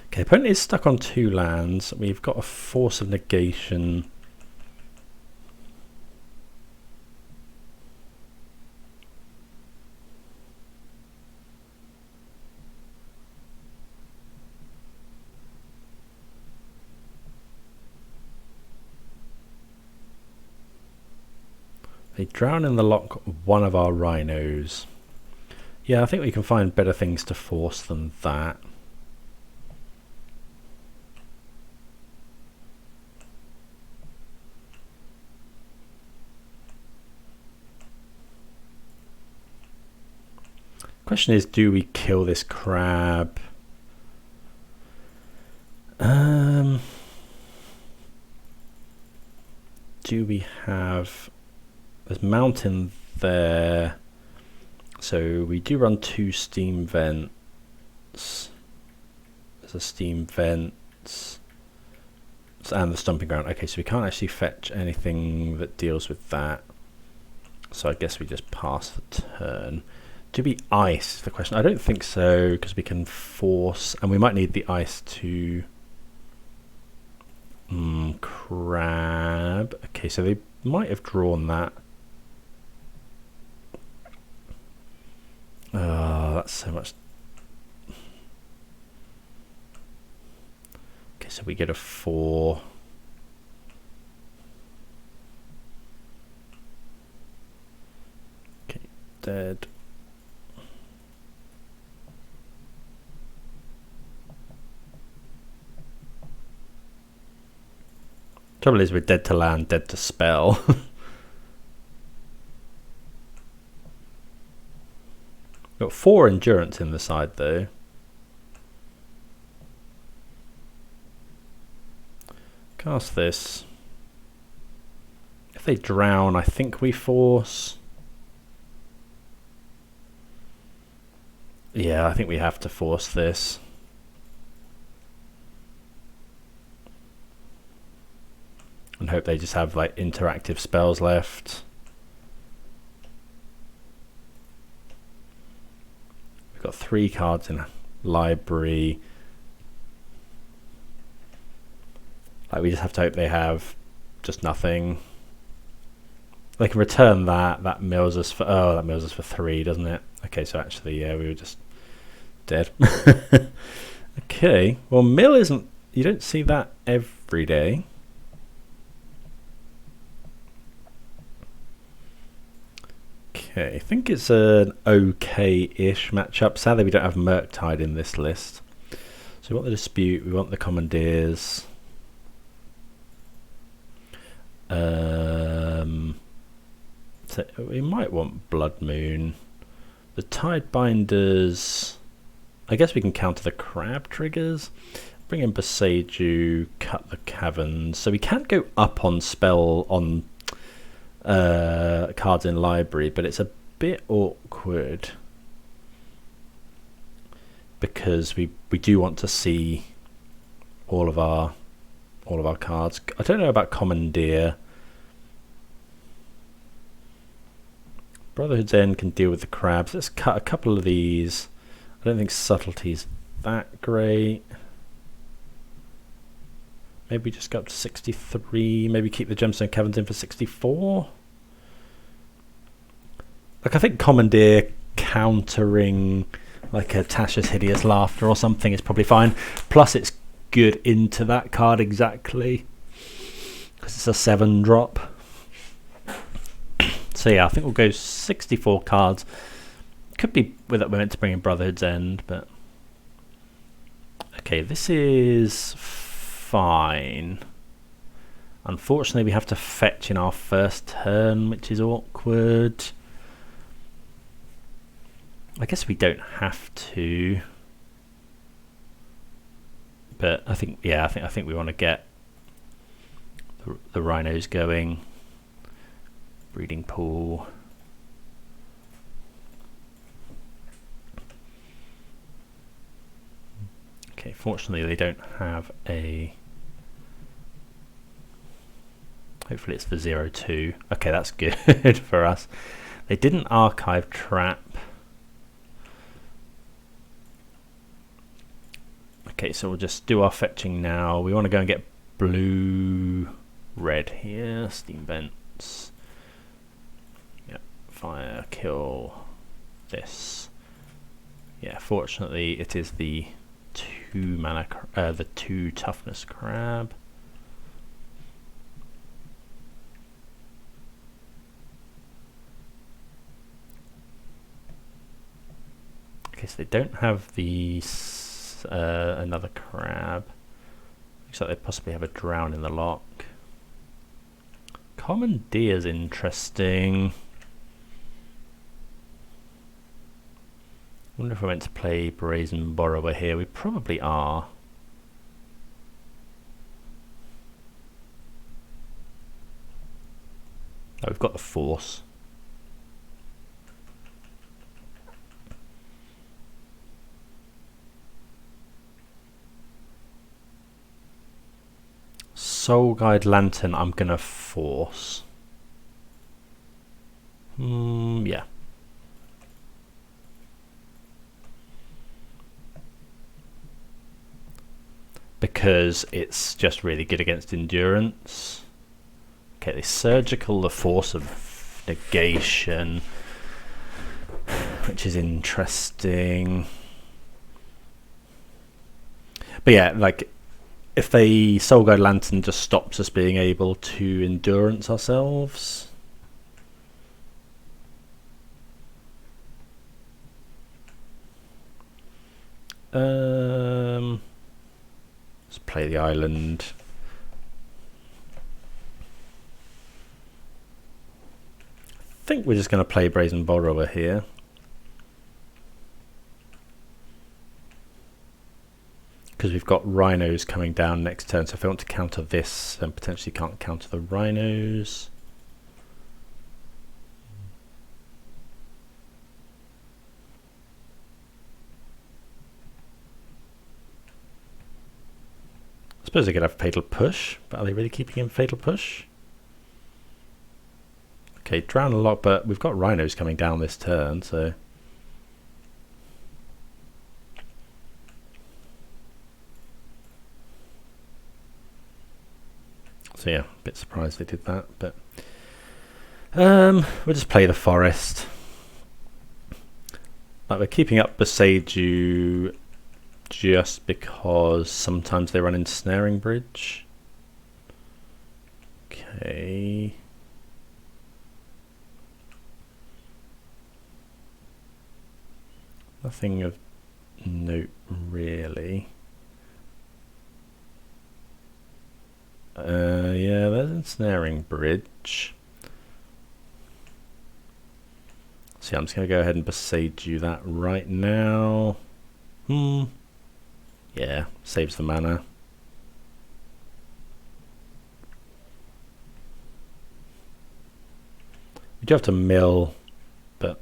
Okay, opponent is stuck on 2 lands. We've got a Force of Negation. They drown in the lock one of our rhinos. Yeah, I think we can find better things to force than that. Question is, do we kill this crab? Do we have... There's mountain there. So we do run 2 steam vents. There's a steam vents. And the stomping ground. Okay, so we can't actually fetch anything that deals with that. So I guess we just pass the turn. Do we ice is the question? I don't think so, because we can force, and we might need the ice to crab. Okay, so they might have drawn that. Oh, that's so much. Okay, so we get a 4. Okay, dead. Trouble is, we're dead to land, dead to spell. Got 4 endurance in the side though. Cast this. If they drown, I think we force. Yeah, I think we have to force this. And hope they just have like interactive spells left. We've got 3 cards in library. Like, we just have to hope they have just nothing. They can return that. That mills us for, oh, that mills us for 3, doesn't it? Okay, so actually, yeah, we were just dead. Okay, well, mill isn't, you don't see that every day. Okay, I think it's an okay-ish matchup. Sadly, we don't have Murktide in this list. So we want the Dispute, we want the Commandeers. So we might want Blood Moon. The Tidebinders, I guess we can counter the Crab triggers. Bring in Boseiju, cut the Caverns. So we can't go up on spell on cards in library, but it's a bit awkward because we do want to see all of our cards. I don't know about Commandeer. Brotherhood's End can deal with the crabs. Let's cut a couple of these. I don't think Subtlety's that great. Maybe just go up to 63. Maybe keep the Gemstone Caverns in for 64. Like, I think Commandeer countering like a Tasha's Hideous Laughter or something is probably fine. Plus it's good into that card exactly because it's a 7-drop. So yeah, I think we'll go 64 cards. Could be with it, we're meant to bring in Brotherhood's End, but okay, this is fine. Unfortunately, we have to fetch in our first turn, which is awkward. I guess we don't have to, but I think, yeah, I think we want to get the rhinos going. Breeding pool. Okay, fortunately they don't have a... Hopefully it's for 0-2. Okay, that's good for us. They didn't archive trap. Okay, so we'll just do our fetching now. We want to go and get blue-red here. Steam vents. Yep, fire, kill this. Yeah, fortunately it is the 2 mana, the 2 toughness crab. Okay, so they don't have the another crab. Looks like they possibly have a drown in the lock. Commandeer's interesting. I wonder if we're meant to play Brazen Borrower here. We probably are. Oh, we've got the Force. Soul Guide Lantern I'm gonna force. Yeah. Because it's just really good against endurance. Okay, the surgical, the force of negation, which is interesting. But yeah, like, if they Soul Guide Lantern just stops us being able to endurance ourselves. Let's play the island. I think we're just going to play Brazen Borrower here. Because we've got rhinos coming down next turn, so if I want to counter this, then potentially can't counter the rhinos. I suppose they could have Fatal Push, but are they really keeping in Fatal Push? Okay, drown a lot, but we've got rhinos coming down this turn, so... So yeah, a bit surprised they did that, but we'll just play the forest. Like, we're keeping up Beseiju just because sometimes they run into Snaring Bridge. Okay. Nothing of note really. Yeah, there's a Snaring Bridge. So yeah, I'm just going to go ahead and Beseiju that right now. Yeah, saves the mana. We do have to mill, but...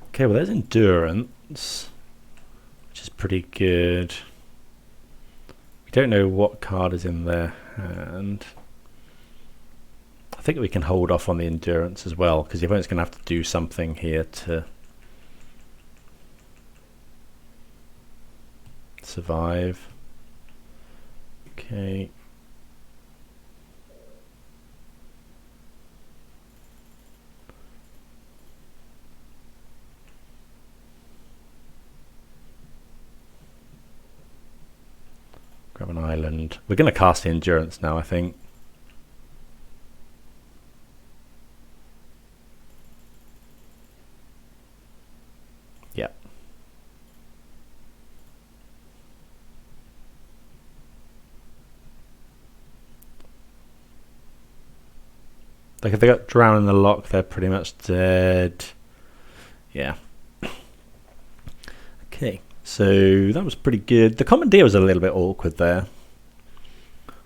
Okay, well there's Endurance, which is pretty good. We don't know what card is in their hand. I think we can hold off on the Endurance as well, because your opponent's going to have to do something here to survive. Okay. Grab an island. We're going to cast the Endurance now, I think. Yeah. Like, if they got drowned in the lock, they're pretty much dead. Yeah. Okay. So that was pretty good. The Commandeer was a little bit awkward there.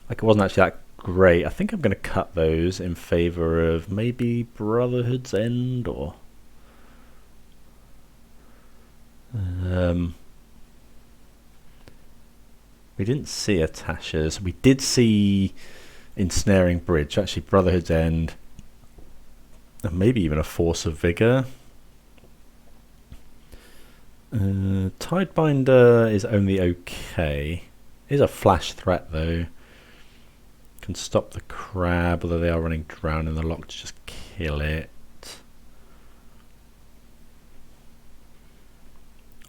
Like, it wasn't actually that great. I think I'm going to cut those in favour of maybe Brotherhood's End, or... We didn't see Atashas. We did see Ensnaring Bridge, actually Brotherhood's End, and maybe even a Force of Vigor. Tidebinder is only okay. Is a flash threat though. Can stop the crab, although they are running Drown in the Loch to just kill it.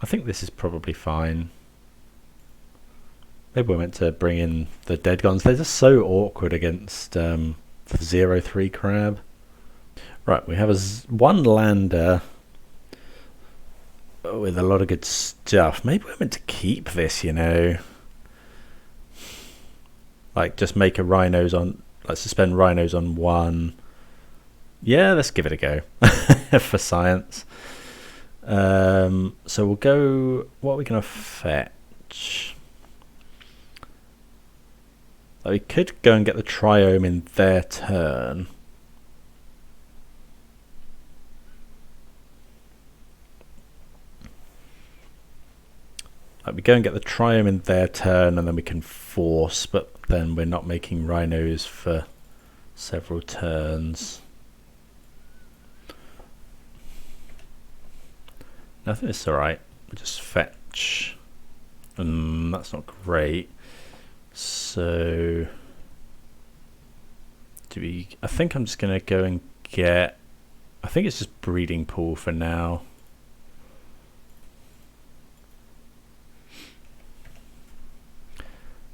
I think this is probably fine. Maybe we're meant to bring in the Dead Gods. They're just so awkward against 0/3 crab. Right, we have one lander with a lot of good stuff. Maybe we're meant to keep this, you know. Like, just make a rhinos on... Let's suspend rhinos on one. Yeah, let's give it a go. For science. So we'll go... What are we going to fetch? We could go and get the Triome in their turn. We go and get the Triome in their turn, and then we can force, but then we're not making rhinos for several turns. No, I think it's alright. We'll just fetch. That's not great. So I think I'm just going to go and get... I think it's just Breeding Pool for now.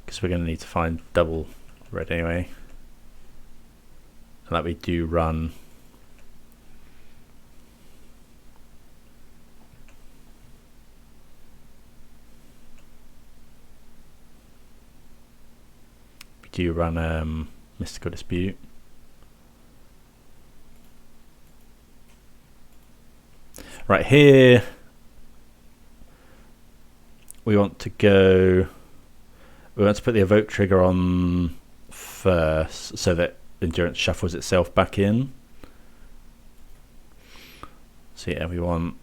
Because we're going to need to find double red anyway. And that we do run. We do run Mystical Dispute. Right, here we want to go... We want to put the evoke trigger on first so that endurance shuffles itself back in. So yeah, we want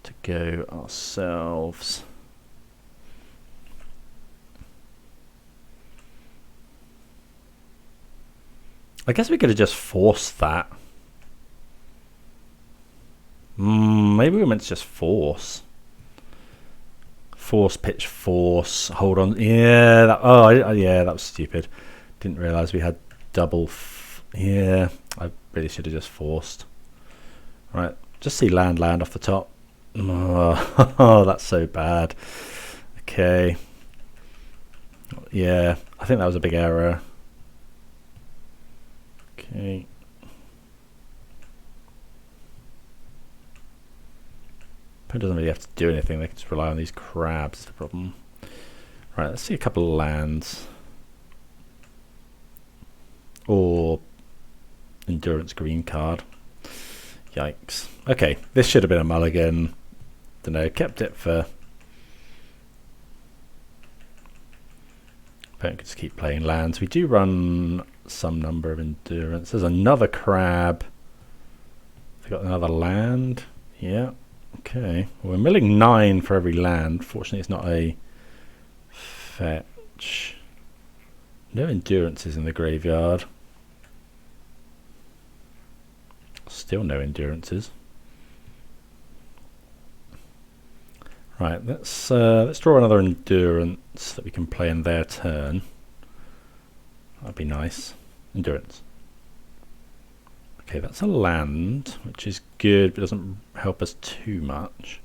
to go ourselves. I guess we could have just forced that. Maybe we meant to just force. Force, pitch, force, hold on. Yeah, yeah, that was stupid. Didn't realise we had double. Yeah, I really should have just forced. Right, just see land off the top. Oh, that's so bad. Okay. Yeah, I think that was a big error. Okay. It doesn't really have to do anything, they can just rely on these crabs, is the problem. Right, let's see a couple of lands. Or endurance green card. Yikes. Okay, this should have been a mulligan. Don't know, kept it for... Opponent could just keep playing lands. We do run some number of endurance. There's another crab. They got another land. Yeah. Okay, well, we're milling 9 for every land. Fortunately, it's not a fetch. No endurances in the graveyard. Still no endurances. Right, let's draw another endurance that we can play in their turn. That'd be nice. Endurance. Okay, that's a land, which is good, but doesn't help us too much.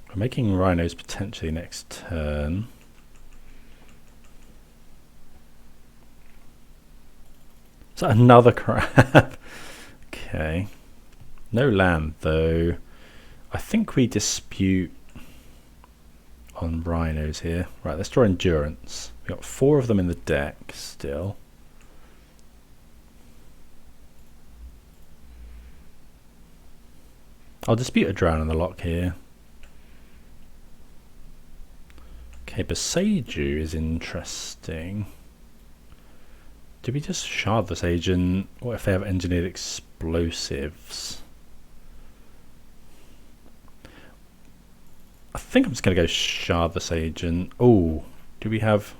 We're making rhinos potentially next turn. Is that another crab? Okay. No land, though. I think we dispute on rhinos here. Right, let's draw endurance. We've got 4 of them in the deck still. I'll dispute a Drown in the Loch here. Okay, Boseiju is interesting. Do we just shard this agent? What if they have engineered explosives? I think I'm just going to go shard this agent. Oh, do we have...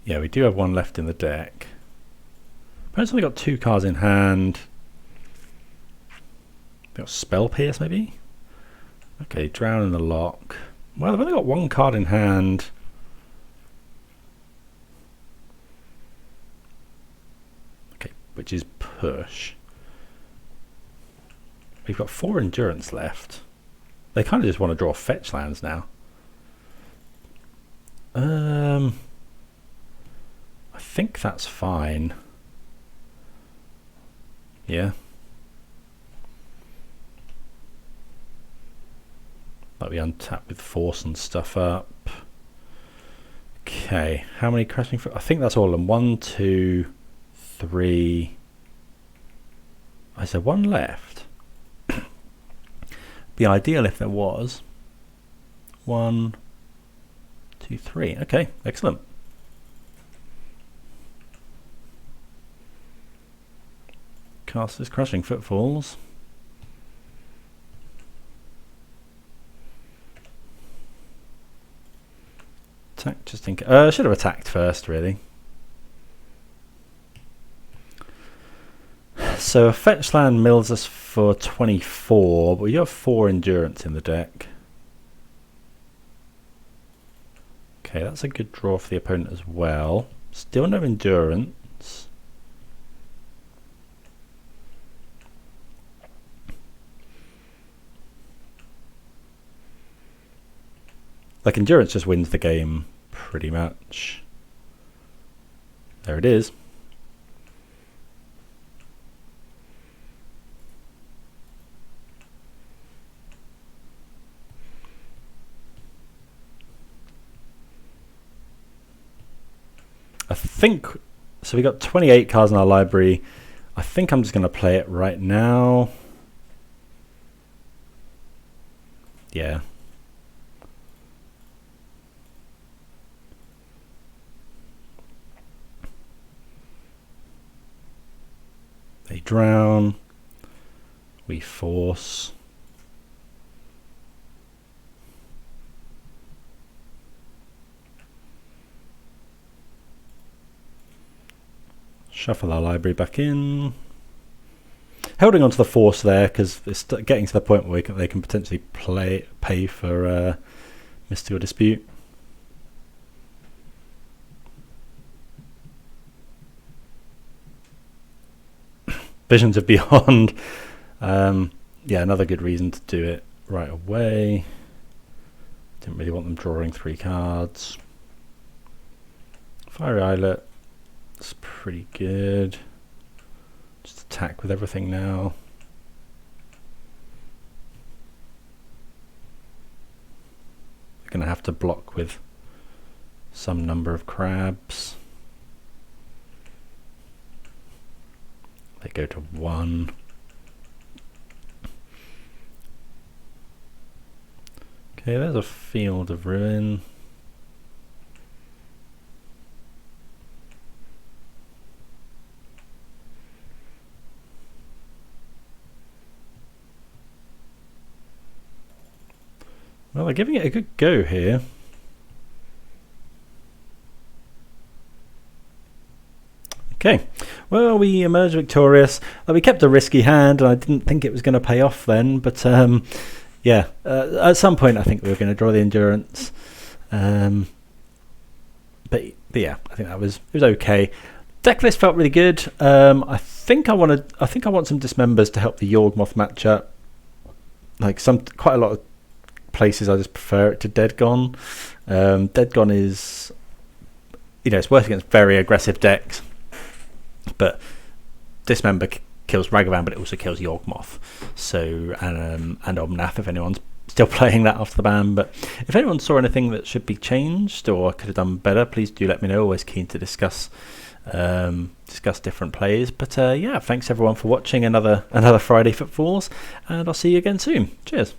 Yeah, we do have one left in the deck. Opponent's only got 2 cards in hand. They've got Spell Pierce, maybe? Okay, Drown in the Lock. Well, they've only got 1 card in hand. Okay, which is Push. We've got 4 Endurance left. They kind of just want to draw fetch lands now. I think that's fine. Yeah. Like we untap with Force and stuff up. Okay, how many Crashing Foot? I think that's all of them. 1, 2, 3. Is there 1 left? Be ideal if there was. 1, 2, 3. Okay, excellent. Cast this Crushing Footfalls. Attack just in case. I should have attacked first, really. So a fetch land mills us for 24, but you have 4 endurance in the deck. Okay, that's a good draw for the opponent as well. Still no endurance. Like, endurance just wins the game pretty much. There it is. I think, so we got 28 cards in our library. I think I'm just going to play it right now. Yeah. They drown. We force. Shuffle our library back in. Holding on to the force there because it's getting to the point where they can potentially pay for Mystical Dispute. Visions of Beyond. Yeah, another good reason to do it right away. Didn't really want them drawing 3 cards. Fiery Islet. It's pretty good. Just attack with everything now. They're going to have to block with some number of crabs. They go to 1. Okay, there's a Field of Ruin. Well, they're giving it a good go here. Okay, well, we emerged victorious. We kept a risky hand, and I didn't think it was going to pay off then, but yeah, at some point I think we were going to draw the endurance. But yeah, I think it was okay. Deck list felt really good. I think I want some dismembers to help the Yawgmoth matchup. Like quite a lot of places I just prefer it to Dead Gone. Dead Gone is, it's worth against very aggressive decks, but Dismember kills Ragavan, but it also kills Yawgmoth. So and Omnath if anyone's still playing that after the ban. But if anyone saw anything that should be changed or could have done better, please do let me know. Always keen to discuss different plays. But yeah, thanks everyone for watching another Friday Footfalls, and I'll see you again soon. Cheers.